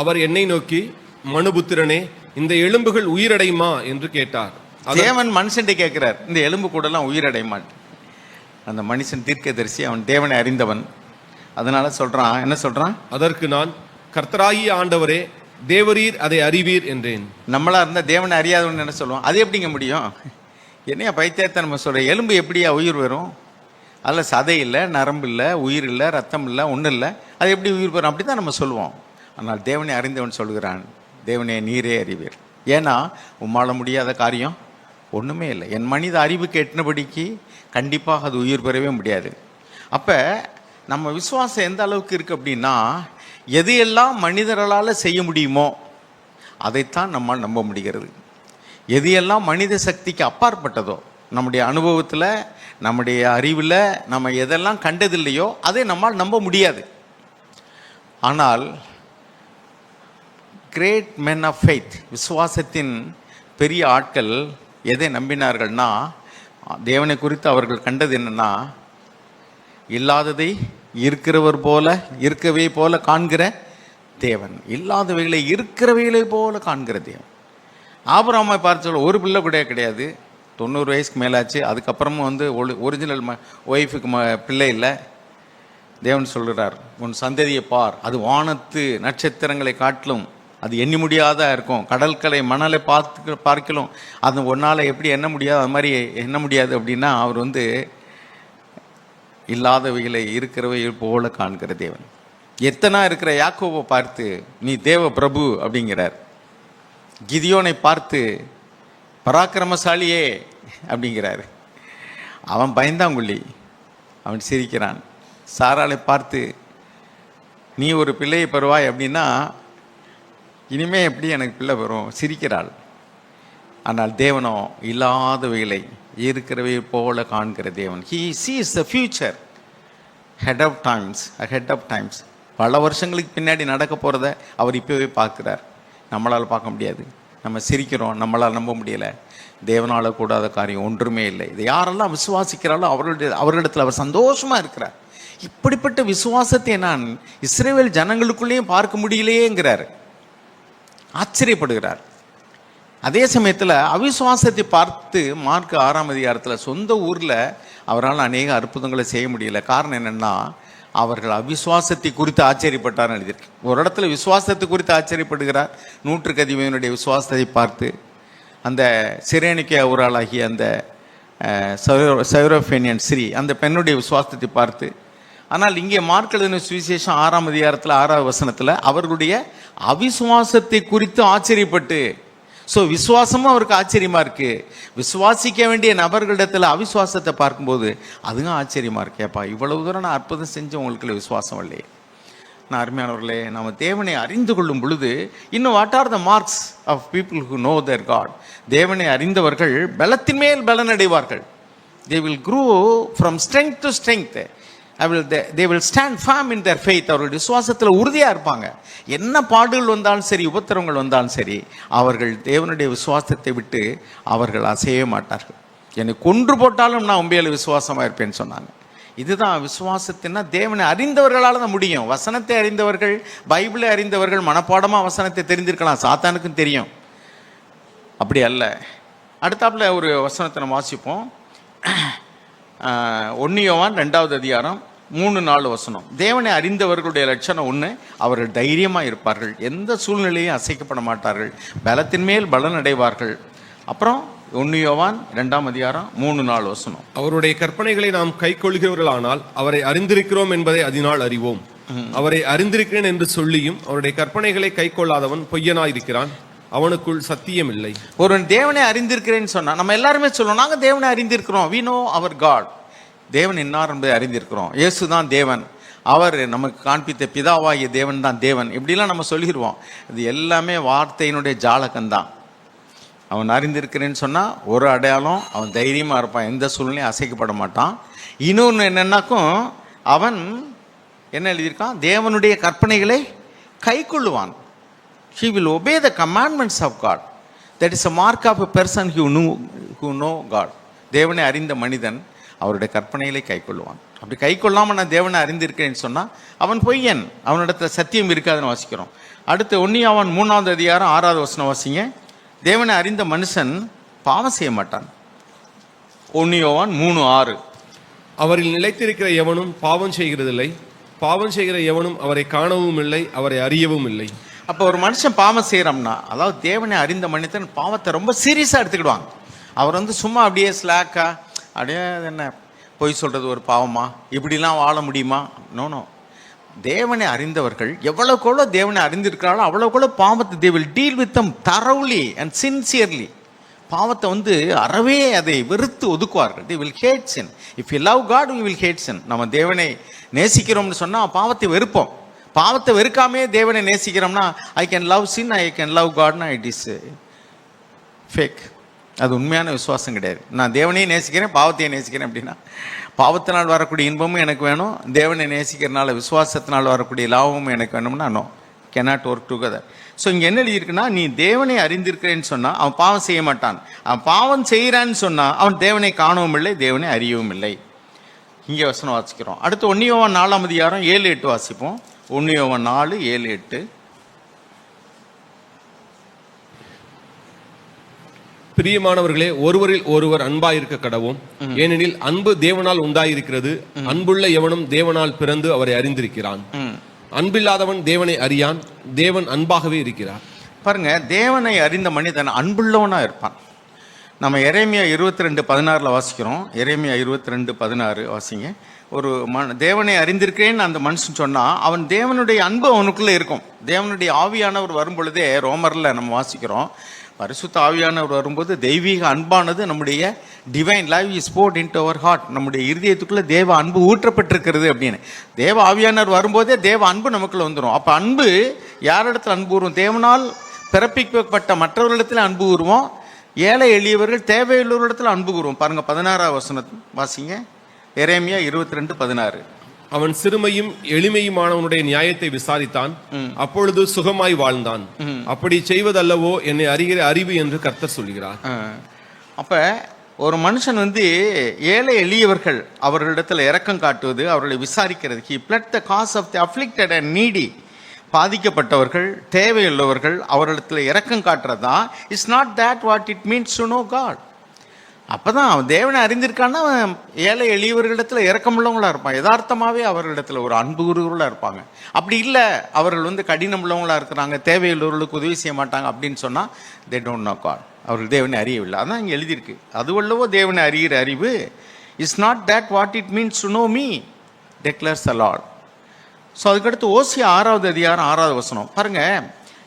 அவர் என்னை நோக்கி, மனுபுத்திரனே, இந்த எலும்புகள் உயிரடையுமா என்று கேட்டார். தேவன் மனுஷன்ட்ட கேட்கிறார், இந்த எலும்பு கூடலாம் உயிரடையுமான். அந்த மனுஷன் தீர்க்கதரிசி, அவன் தேவனை அறிந்தவன். அதனால சொல்றான், என்ன சொல்றான்? அதற்கு நான், கர்த்தராகிய ஆண்டவரே, தேவரீர் அதை அறிவீர் என்றேன். நம்மளா இருந்தா தேவனை அறியாதவன் என்ன சொல்லுவோம்? அது எப்படிங்க முடியும்? என்னையா பைத்தியத்தை நம்ம சொல்ற, எலும்பு எப்படியா உயிர் வரும்? அதில் சதை இல்லை, நரம்பு இல்லை, உயிர் இல்லை, ரத்தம் இல்லை, ஒன்றும் இல்லை, அது எப்படி உயிர் வரும்? அப்படி தான் நம்ம சொல்லுவோம். ஆனால் தேவனை அறிந்தவன் சொல்கிறான், தேவனே நீரே அறிவீர். ஏன்னா உம்மாள முடியாத காரியம் ஒன்றுமே இல்லை. என் மனித அறிவுக்கு எட்டினபடிக்கு கண்டிப்பாக அது உயிர் பெறவே முடியாது. அப்போ நம்ம விசுவாசம் எந்த அளவுக்கு இருக்குது அப்படின்னா, எது எல்லாம் மனிதர்களால் செய்ய முடியுமோ அதைத்தான் நம்மால் நம்ப முடிகிறது. எது எல்லாம் மனித சக்திக்கு அப்பாற்பட்டதோ, நம்முடைய அனுபவத்தில், நம்முடைய அறிவில் நம்ம எதெல்லாம் கண்டதில்லையோ அதை நம்மால் நம்ப முடியாது. ஆனால் கிரேட் மென் ஆஃப் ஃபெய்த், விசுவாசத்தின் பெரிய ஆட்கள் எதை நம்பினார்கள்னா, தேவனை குறித்து அவர்கள் கண்டது என்னன்னா, இல்லாததை இருக்கிறவர் போல, இருக்கவே போல காண்கிற தேவன், இல்லாதவைகளை இருக்கிறவைகளை போல காண்கிற தேவன். ஆபிரகாமை பார்த்து சொல்ல, ஒரு பிள்ளை கூட கிடையாது, 90 வயசுக்கு மேலாச்சு, அதுக்கப்புறமும் வந்து ஒரிஜினல் ஒய்ஃபுக்கு பிள்ளை இல்லை. தேவன் சொல்கிறார், உன் சந்ததியை பார், அது வானத்து நட்சத்திரங்களை காட்டிலும் அது எண்ணி முடியாத இருக்கும், கடற்கரை மணலை பார்க்கலாம், அது ஒன்றால் எப்படி எண்ண முடியாது, அது மாதிரி எண்ண முடியாது. அப்படின்னா அவர் வந்து இல்லாதவைகளை இருக்கிறவை போல காண்கிற தேவன். எத்தனா இருக்கிற யாக்கோபை பார்த்து நீ தேவ பிரபு அப்படிங்கிறார். கிதியோனை பார்த்து பராக்கிரமசாலியே அப்படிங்கிறார். அவன் பயந்தாங்குள்ளி, அவன் சிரிக்கிறான். சாராளை பார்த்து நீ ஒரு பிள்ளையை பெறுவாய் அப்படின்னா, இனிமே எப்படி எனக்கு பிள்ளை வரும், சிரிக்கிறாள். ஆனால் தேவனோ இல்லாதவைகளை இருக்கிறவை போல காண்கிற தேவன். He sees the future ahead of times. பல வருஷங்களுக்கு பின்னாடி நடக்க போகிறத அவர் இப்போவே பார்க்குறார். நம்மளால் பார்க்க முடியாது, நம்ம சிரிக்கிறோம், நம்மளால் நம்ப முடியலை. தேவனால் கூடாத காரியம் ஒன்றுமே இல்லை. இதை யாரெல்லாம் விசுவாசிக்கிறாளோ அவர்களிடத்தில் அவர் சந்தோஷமாக இருக்கிறார். இப்படிப்பட்ட விசுவாசத்தை நான் இஸ்ரவேல் ஜனங்களுக்குள்ளேயும் பார்க்க முடியலையேங்கிறார், ஆச்சரியப்படுகிறார். அதே சமயத்தில் அவிசுவாசத்தை பார்த்து மார்க் 6ஆம் அதிகாரத்தில் சொந்த ஊரில் அவரால் அநேக அற்புதங்களை செய்ய முடியல. காரணம் என்னென்னா, அவர்கள் அவிசுவாசத்தை குறித்து ஆச்சரியப்பட்டார்னு எழுதியிருக்கு. ஒரு இடத்துல விசுவாசத்தை குறித்து ஆச்சரியப்படுகிறார். 100க்கு அதிபதியினுடைய விசுவாசத்தை பார்த்து, அந்த சிரேனிக்கே ஊராளாகிய அந்த சைரோஃபேனியன் ஸ்ரீ அந்த பெண்ணுடைய விசுவாசத்தை பார்த்து. ஆனால் இங்கே மார்க் எழுதின சுவிசேஷம் 6ஆம் அதிகாரத்தில் 6வது வசனத்தில் அவர்களுடைய அவிசுவாசத்தை குறித்து ஆச்சரியப்பட்டு, ஸோ விசுவாசமும் அவருக்கு ஆச்சரியமாக இருக்குது. விசுவாசிக்க வேண்டிய நபர்களிடத்தில் அவிசுவாசத்தை பார்க்கும்போது அதுவும் ஆச்சரியமாக இருக்கேப்பா, இவ்வளவு தூரம் நான் அற்புதம் செஞ்சு உங்களுக்கு விசுவாசம் இல்லையே. நான் அருமையானவர்களே, நம்ம தேவனை அறிந்து கொள்ளும் பொழுது இன்னும் what are the marks of people who know their God? தேவனை அறிந்தவர்கள் பலத்தின் மேல் பலனடைவார்கள். they will grow from strength to strength. they will stand firm in their faith. அவர்கள் விசுவாசத்தில் உறுதியாக இருப்பாங்க. என்ன பாடுகள் வந்தாலும் சரி, உபத்திரவங்கள் வந்தாலும் சரி, அவர்கள் தேவனுடைய விசுவாசத்தை விட்டு அவர்கள் அசையவே மாட்டார்கள். என்னை கொன்று போட்டாலும் நான் உண்மையில விசுவாசமாக இருப்பேன்னு சொன்னாங்க. இதுதான் விசுவாசத்தின்னா தேவனை அறிந்தவர்களால் தான் முடியும். வசனத்தை அறிந்தவர்கள், பைபிளை அறிந்தவர்கள் மனப்பாடமாக வசனத்தை தெரிந்திருக்கலாம், சாத்தானுக்கும் தெரியும். அப்படி அல்ல. அடுத்தாப்புல ஒரு வசனத்தை நம்ம வாசிப்போம். 1 யோவான் 2வது அதிகாரம் 3-4 வசனம். தேவனை அறிந்தவர்களுடைய லட்சணம் ஒன்று, அவர்கள் தைரியமாக இருப்பார்கள், எந்த சூழ்நிலையும் அசைக்கப்பட மாட்டார்கள், பலத்தின் மேல் பலன் அடைவார்கள். அப்புறம் 1 யோவான் 2ஆம் அதிகாரம் 3-4 வசனம். அவருடைய கற்பனைகளை நாம் கை கொள்கிறவர்களானால் அவரை அறிந்திருக்கிறோம் என்பதை அதனால் அறிவோம். அவரை அறிந்திருக்கிறேன் என்று சொல்லியும் அவருடைய கற்பனைகளை கை கொள்ளாதவன் பொய்யனாயிருக்கிறான், அவனுக்குள் சத்தியம் இல்லை. ஒரு தேவனை அறிந்திருக்கிறேன்னு சொன்னா நம்ம எல்லாருமே சொல்லுவோம், நாங்கள் தேவனை அறிந்திருக்கிறோம், we know our God. தேவன் இன்னார் என்பதை அறிந்திருக்கிறோம், இயேசு தான் தேவன், அவர் நமக்கு காண்பித்த பிதாவாகிய தேவன் தான் தேவன், இப்படிலாம் நம்ம சொல்லிடுவோம். இது எல்லாமே வார்த்தையினுடைய ஜாலகம்தான். அவன் அறிந்திருக்கிறேன்னு சொன்னால் ஒரு அடையாளம், அவன் தைரியமாக இருப்பான், எந்த சூழ்நிலையும் அசைக்கப்பட மாட்டான். இன்னொன்று என்னன்னாக்கும், அவன் என்ன எழுதியிருக்கான், தேவனுடைய கற்பனைகளை கைக்கொள்ளுவான். He will obey the commandments of God. That is a mark of a person who know God. தேவனை அறிந்த மனிதன் அவருடைய கற்பனைகளை கைக்கொள்ளுவான். அப்படி கைக்கொள்ளாமல் நான் தேவனை அறிந்திருக்கிறேன்னு சொன்னால் அவன் பொய்யன், அவனிடத்துல சத்தியம் இருக்காதுன்னு வாசிக்கிறோம். அடுத்து 1 யோவான் 3ஆம் அதிகாரம் 6வது வசனம் வாசிங்க. தேவனை அறிந்த மனுஷன் பாவம் செய்ய மாட்டான். 1 யோவான் 3:6. அவரில் நிலைத்திருக்கிற எவனும் பாவம் செய்கிறதில்லை, பாவம் செய்கிற எவனும் அவரை காணவும் இல்லை, அவரை அறியவும் இல்லை. அப்போ ஒரு மனுஷன் பாவம் செய்கிறோம்னா, அதாவது தேவனை அறிந்த மனிதன் பாவத்தை ரொம்ப சீரியஸாக எடுத்துக்கிடுவாங்க. அவர் சும்மா அப்படியே ஸ்லாக்கா அப்படியே என்ன பொய் சொல்கிறது ஒரு பாவமா, இப்படிலாம் வாழ முடியுமா? நோ. தேவனை அறிந்தவர்கள் எவ்வளோக்கெவ்வளோ தேவனை அறிந்திருக்கிறாளோ அவ்வளோக்கெவ்வளோ பாவத்தை they will deal with them thoroughly and sincerely. பாவத்தை அறவே அதை வெறுத்து ஒதுக்குவார்கள். they will hate sin. if you love God we will hate sin. நம்ம தேவனை நேசிக்கிறோம்னு சொன்னால் பாவத்தை வெறுப்போம். பாவத்தை வெறுக்காமே தேவனை நேசிக்கிறோம்னா I can love sin, I can love காட்னா இட் இஸ் ஃபேக். அது உண்மையான விசுவாசம் கிடையாது. நான் தேவனையும் நேசிக்கிறேன் பாவத்தையும் நேசிக்கிறேன் அப்படின்னா பாவத்தினால் வரக்கூடிய இன்பமும் எனக்கு வேணும், தேவனை நேசிக்கிறனால விசுவாசத்தினால் வரக்கூடிய லாபமும் எனக்கு வேணும்னா no, cannot work together. So இங்கே என்ன எழுதியிருக்குன்னா, நீ தேவனை அறிந்திருக்கிறேன்னு சொன்னால் அவன் பாவம் செய்ய மாட்டான். அவன் பாவம் செய்கிறான்னு சொன்னால் அவன் தேவனை காணவும் இல்லை, தேவனை அறியவும் இல்லை. இங்கே வசனம் வாசிக்கிறோம். அடுத்து 1 யோவான் 4ஆம் அதிகாரம் 7-8 வாசிப்போம். 1 யோவான் 4:7-8. பிரியமானவர்களே, ஒருவரில் ஒருவர் அன்பாயிருக்க கடவோம். ஏனெனில் அன்பு தேவனால் உண்டாயிருக்கிறது. அன்புள்ள எவனும் தேவனால் பிறந்து அவரை அறிந்திருக்கிறான். அன்பில்லாதவன் தேவனை அறியான், தேவன் அன்பாகவே இருக்கிறார். பாருங்க, தேவனை அறிந்த மனிதன் அன்புள்ளவனா இருப்பான். நம்ம எரேமியா 22:16 வாசிக்கிறோம். எரேமியா 22:16 வாசிங்க. ஒரு தேவனை அறிந்திருக்கிறேன்னு அந்த மனுஷன் சொன்னால் அவன் தேவனுடைய அன்பு அவனுக்குள்ளே இருக்கும். தேவனுடைய ஆவியானவர் வரும் பொழுதே ரோமரில் நம்ம வாசிக்கிறோம், பரிசுத்த ஆவியானவர் வரும்போது தெய்வீக அன்பானது நம்முடைய divine live is poured into our heart. நம்முடைய இருதயத்துக்குள்ளே தேவ அன்பு ஊற்றப்பட்டிருக்கிறது அப்படின்னு. தேவ ஆவியானவர் வரும்போதே தேவ அன்பு நமக்குள்ளே வந்துடும். அப்போ அன்பு யாரிடத்தில் அன்பு கூறுவோம்? தேவனால் பிறப்பிக்கப்பட்ட மற்றவர்களிடத்தில் அன்பு கூறுவோம். ஏழை எளியவர்கள் தேவையுள்ளவரிடத்தில் அன்பு கூறுவோம். பாருங்க 16ஆம் வசனத்தை வாசிங்க. எரேமியா 22:16. அவன் சிறுமையும் எளிமையுமானவனுடைய நியாயத்தை விசாரித்தான், அப்பொழுது சுகமாய் வாழ்ந்தான். அப்படி செய்வதல்லவோ என்னை அறிகிற அறிவு என்று கர்த்தர் சொல்கிறார். அப்ப ஒரு மனுஷன் ஏழை எளியவர்கள் அவர்களிடத்தில் இரக்கம் காட்டுவது, அவர்களை விசாரிக்கிறது. he pled the cause of the afflicted and needy. பாதிக்கப்பட்டவர்கள் தேவையுள்ளவர்கள் அவர்களிடத்தில் இரக்கம் காட்டுறதா it's not that what it means to know God. அப்போதான் அவன் தேவனை அறிந்திருக்கான்னா அவன் ஏழை எளியவர்களிடத்தில் இரக்கமுள்ளவங்களாக இருப்பான். யதார்த்தமாகவே அவர்களிடத்தில் ஒரு அன்பு குருகளாக இருப்பாங்க. அப்படி இல்லை, அவர்கள் கடினம் உள்ளவங்களாக இருக்கிறாங்க, தேவையுள்ளவர்களுக்கு உதவி செய்ய மாட்டாங்க அப்படின்னு சொன்னால் they don't know God. அவர்கள் தேவனை அறியவில்லை. அதான் இங்கே எழுதியிருக்கு. அதுவல்லவோ தேவனை அறிகிற அறிவு is not that what it means to know me declares the Lord. So அதுக்கடுத்து ஓசியா 6ஆவது அதிகாரம் 6வது வசனம் பாருங்க.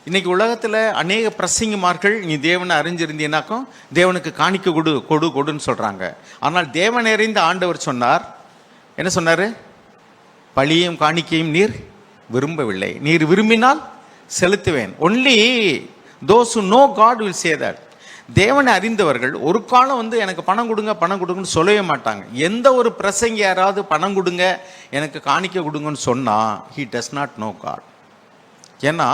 இன்னைக்கு உலகத்தில் அநேக பிரசங்கிமார்கள் நீ தேவனை அறிஞ்சிருந்தீனாக்கும் தேவனுக்கு காணிக்க கொடுன்னு சொல்கிறாங்க. ஆனால் தேவனை அறிந்த ஆண்டவர் சொன்னார், என்ன சொன்னார்? பழியும் காணிக்கையும் நீர் விரும்பவில்லை, நீர் விரும்பினால் செலுத்துவேன். Only those who know God will say that. தேவனை அறிந்தவர்கள் ஒரு காலம் எனக்கு பணம் கொடுங்கன்னு சொல்லவே மாட்டாங்க. எந்த ஒரு பிரசங்கி யாராவது பணம் கொடுங்க எனக்கு காணிக்க கொடுங்கன்னு சொன்னால் he does not know God. ஏன்னா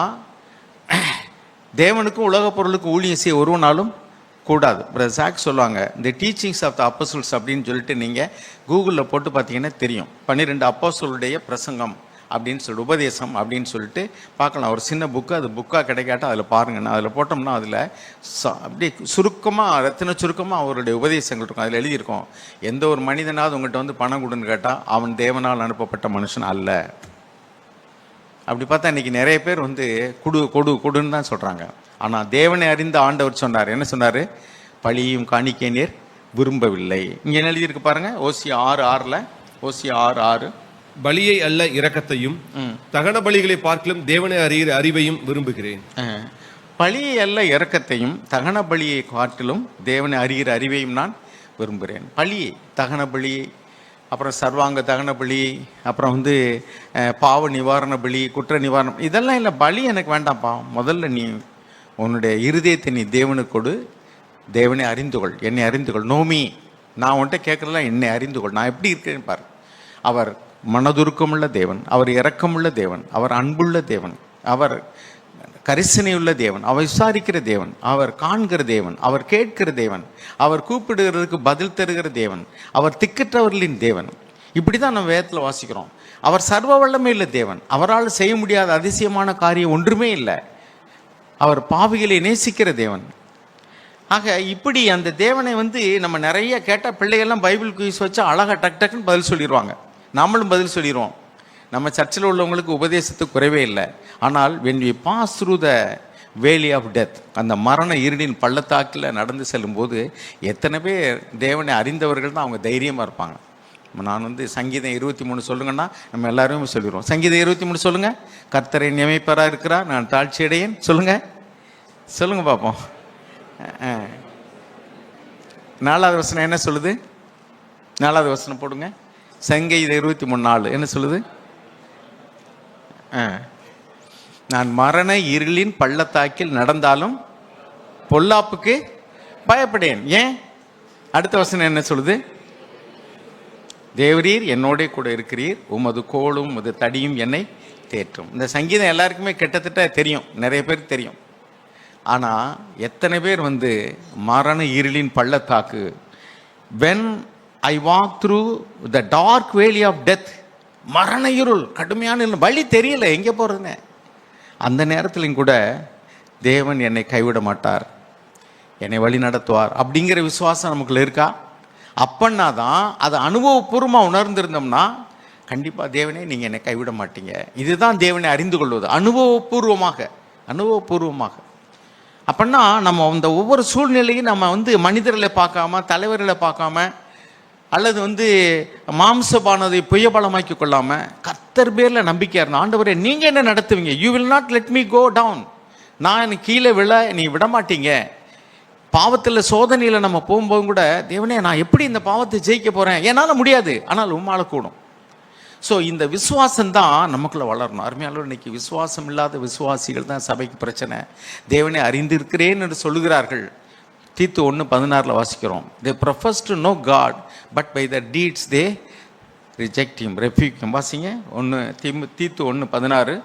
தேவனுக்கும் உலக பொருளுக்கும் ஊழியம் செய்ய ஒருவனாலும் கூடாது. பிரதர் சாக் சொல்லுவாங்க, இந்த டீச்சிங்ஸ் ஆஃப் த அப்போஸ்டல்ஸ் அப்படின்னு சொல்லிட்டு நீங்கள் கூகுளில் போட்டு பார்த்தீங்கன்னா தெரியும். 12 அப்போஸ்தலருடைய பிரசங்கம் அப்படின்னு சொல்லிட்டு உபதேசம் அப்படின்னு சொல்லிட்டு பார்க்கலாம். ஒரு சின்ன புக்கு, அது புக்காக கிடைக்காட்டா அதில் பாருங்கண்ணா. அதில் போட்டோம்னா அதில் அப்படியே சுருக்கமாக ரத்தின சுருக்கமாக அவருடைய உபதேசங்கள் இருக்கும். அதில் எழுதியிருக்கோம், எந்த ஒரு மனிதனாவது உங்கள்கிட்ட பணம் கொடுன்னு கேட்டால் அவன் தேவனால் அனுப்பப்பட்ட மனுஷன் அல்ல. அப்படி பார்த்தா இன்றைக்கி நிறைய பேர் கொடுன்னு தான் சொல்கிறாங்க. ஆனால் தேவனை அறிந்த ஆண்டவர் சொன்னார், என்ன சொன்னார்? பழியும் காணிக்கை நீர் விரும்பவில்லை. இங்கே என்ன எழுதியிருக்கு பாருங்க, ஓசியா 6:6. ஓசியா 6:6. பலியை அல்ல இரக்கத்தையும் தகன பலிகளை பார்க்கலும் தேவனை அறிகிற அறிவையும் விரும்புகிறேன். பலியை அல்ல இரக்கத்தையும் தகன பலியை காட்டிலும் தேவனை அறிகிற அறிவையும் நான் விரும்புகிறேன். பலியை, தகன பலி, அப்புறம் சர்வாங்க தகன பலி, அப்புறம் பாவ நிவாரண பலி, குற்ற நிவாரணம், இதெல்லாம் இல்லை. பலி எனக்கு வேண்டாம்ப்பா. முதல்ல நீ உன்னுடைய இருதயத்தை நீ தேவனுக்கு கொடு. தேவனை அறிந்துகொள், என்னை அறிந்துகொள். நோமி, நான் உன்கிட்ட கேட்குறதெல்லாம் என்னை அறிந்துகொள், நான் எப்படி இருக்கேன்னு பாரு. அவர் மனதுருக்கமுள்ள தேவன், அவர் இரக்கமுள்ள தேவன், அவர் அன்புள்ள தேவன், அவர் கரிசனையுள்ள தேவன், அவர் விசாரிக்கிற தேவன், அவர் காண்கிற தேவன், அவர் கேட்கிற தேவன், அவர் கூப்பிடுகிறதுக்கு பதில் தருகிற தேவன், அவர் திக்கற்றவர்களின் தேவன். இப்படி தான் நம்ம வேதத்தில் வாசிக்கிறோம். அவர் சர்வ வல்லமை உள்ள தேவன், அவரால் செய்ய முடியாத அதிசயமான காரியம் ஒன்றுமே இல்லை. அவர் பாவிகளை நேசிக்கிற தேவன். ஆக இப்படி அந்த தேவனை நம்ம நிறைய கேட்டால் பிள்ளைகள்லாம் பைபிள் குயிஸ் வச்சு அழகாக டக் டக்குன்னு பதில் சொல்லிடுவாங்க. நாமளும் பதில் சொல்லிடுவோம். நம்ம சர்ச்சில் உள்ளவங்களுக்கு உபதேசத்துக்கு குறைவே இல்லை. ஆனால் when we pass through the valley of death, அந்த மரண இருளின் பள்ளத்தாக்கில் நடந்து செல்லும்போது எத்தனை பேர் தேவனை அறிந்தவர்கள் தான் அவங்க தைரியமாக இருப்பாங்க. நான் சங்கீதம் 23 சொல்லுங்கன்னா நம்ம எல்லாருமே சொல்லிடுவோம். சங்கீதம் 23 சொல்லுங்க. கர்த்தரை நியமிப்பராக இருக்கிறார், நான் தாழ்ச்சி அடையேன். சொல்லுங்க பார்ப்போம். 4வது வசனம் என்ன சொல்லுது? 4வது வசனம் போடுங்க. சங்கீதம் 23:4 என்ன சொல்லுது? நான் மரண இருளின் பள்ளத்தாக்கில் நடந்தாலும் பொல்லாப்புக்கு பயப்படேன். ஏன்? அடுத்த வசனம் என்ன சொல்லுது? தேவரீர் என்னோட கூட இருக்கிறீர், உமது கோலும் உமது தடியும் என்னை தேற்றும். இந்த சங்கீதம் எல்லாருக்குமே கிட்டத்தட்ட தெரியும், நிறைய பேருக்கு தெரியும். ஆனால் எத்தனை பேர் மரண இருளின் பள்ளத்தாக்கு, when I walk through the dark valley of death, மரண இருள், கடுமையான வழி தெரியல எங்கே போகிறதுன்னு, அந்த நேரத்திலும் கூட தேவன் என்னை கைவிட மாட்டார், என்னை வழி நடத்துவார் அப்படிங்கிற விசுவாசம் நமக்குள்ள இருக்கா? அப்பன்னா தான் அதை அனுபவபூர்வமாக உணர்ந்திருந்தோம்னா கண்டிப்பாக தேவனே நீங்கள் என்னை கைவிட மாட்டீங்க. இதுதான் தேவனை அறிந்து கொள்வது, அனுபவபூர்வமாக. அப்படின்னா நம்ம அந்த ஒவ்வொரு சூழ்நிலையும் நம்ம மனிதர்களை பார்க்காம, தலைவர்களை பார்க்காம, அல்லது மாம்சபானதை புயபலமாக்கி கொள்ளாம கர்த்தர் பேரில் நம்பிக்கையா இருந்தா, ஆண்டவரே நீங்கள் என்ன நடத்துவீங்க, you will not let me go down, நான் கீழே விழ நீ விட மாட்டீங்க. பாவத்தில் சோதனையில் நம்ம போகும்போது கூட தேவனே நான் எப்படி இந்த பாவத்தை ஜெயிக்க போகிறேன், என்னால் முடியாது, ஆனால் உம்மால கூடும். ஸோ இந்த விசுவாசம் தான் நமக்குள்ளே வளரணும். அருமையாளர், இன்னைக்கு விசுவாசம் இல்லாத விசுவாசிகள் தான் சபைக்கு பிரச்சனை. தேவனை அறிந்திருக்கிறேன் என்று சொல்லுகிறார்கள். தீத்து 1:16 வாசிக்கிறோம். They profess to know God, but by the deeds they reject him, refuse him. வாசிங்க தீத்து 1:16.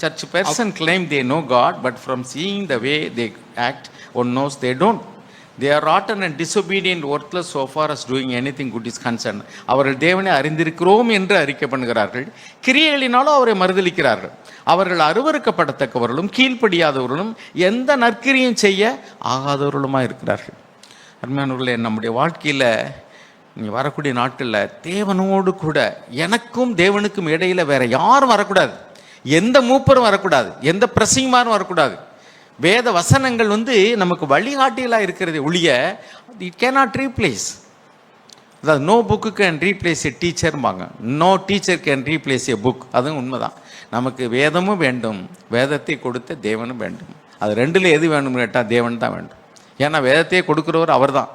Church person claim they know God, but from seeing the way they act, one knows they don't. They are rotten and disobedient, worthless so far as doing anything good is concerned. அவர்கள் தேவனை அறிந்திருக்கிறோம் என்று அறிக்கை பண்ணுகிறார்கள், கிரியைகளினாலும் அவரை மறுதலிக்கிறார்கள். அவர்கள் அருவருக்கப்படத்தக்கவர்களும் கீழ்ப்படியாதவர்களும் எந்த நற்கிரியும் செய்ய ஆகாதவர்களுமாக இருக்கிறார்கள். அருமையானவர்களே, நம்முடைய வாழ்க்கையில் நீங்கள் வரக்கூடிய நாட்களில் தேவனோடு கூட எனக்கும் தேவனுக்கும் இடையில் வேற யாரும் வரக்கூடாது, எந்த மூப்பரும் வரக்கூடாது, எந்த பிரசங்கமாரும் வரக்கூடாது. வேத வசனங்கள் நமக்கு வழிகாட்டிகளாக இருக்கிறது ஒழிய இட் கேனாட் ரீப்ளேஸ். அதாவது no book can replace a டீச்சர்பாங்க, no teacher can replace a book. அதுவும் உண்மைதான். நமக்கு வேதமும் வேண்டும், வேதத்தை கொடுத்த தேவனும் வேண்டும். அது ரெண்டில் எது வேணும்னு கேட்டால் தேவன் தான் வேண்டும். ஏன்னா வேதத்தையே கொடுக்குறவர் அவர் தான்.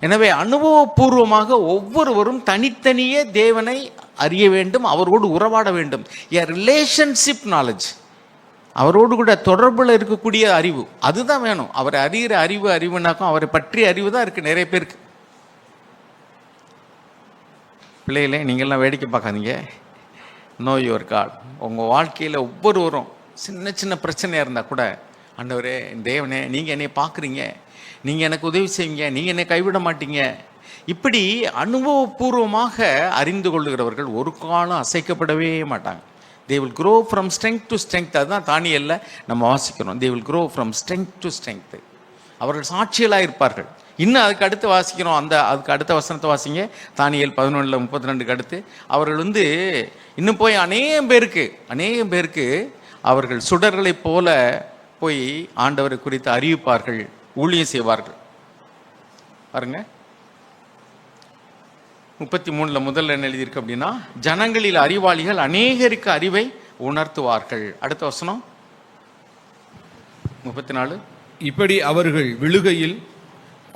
எனவே அனுபவபூர்வமாக ஒவ்வொருவரும் தனித்தனியே தேவனை அறிய வேண்டும், அவரோடு உறவாட வேண்டும். எ ரிலேஷன்ஷிப் நாலேஜ், அவரோடு கூட தொடர்பில் இருக்கக்கூடிய அறிவு, அதுதான் வேணும். அவரை அறிகிற அறிவுனாக்கும் அவரை பற்றிய அறிவு தான் இருக்குது நிறைய பேருக்கு. பிள்ளைகளே, நீங்கள்லாம் வேடிக்கை பார்க்காதீங்க. Know your God. உங்கள் வாழ்க்கையில் ஒவ்வொருவரும் சின்ன சின்ன பிரச்சனையாக இருந்தால் கூட, ஆண்டவரே தேவனே நீங்கள் என்னை பார்க்குறீங்க, நீங்கள் எனக்கு உதவி செய்வீங்க, நீங்கள் என்னை கைவிட மாட்டீங்க. இப்படி அனுபவபூர்வமாக அறிந்து கொள்ளுகிறவர்கள் ஒரு காலம் அசைக்கப்படவே மாட்டாங்க. They will grow from strength to strength. அதுதான் தானியேல்ல நம்ம வாசிக்கிறோம். They will grow from strength to strength. அவர்கள் சாட்சியலாக இருப்பார்கள். இன்னும் அதுக்கு அடுத்து வாசிக்கிறோம், அதுக்கு அடுத்த வசனத்தை வாசிங்க. தானியேல் 11:32 அடுத்து அவர்கள் இன்னும் போய் அநேகம் பேருக்கு அவர்கள் சுடர்களைப் போல போய் ஆண்டவரை குறித்து அறிவிப்பார்கள், ஊழியம் செய்வார்கள். பாருங்க 33 முதல்ல என்ன எழுதியிருக்கு அப்படின்னா, ஜனங்களில் அறிவாளிகள் அநேகருக்கு அறிவை உணர்த்துவார்கள். அடுத்த வசனம் 34. இப்படி அவர்கள் விழுகையில்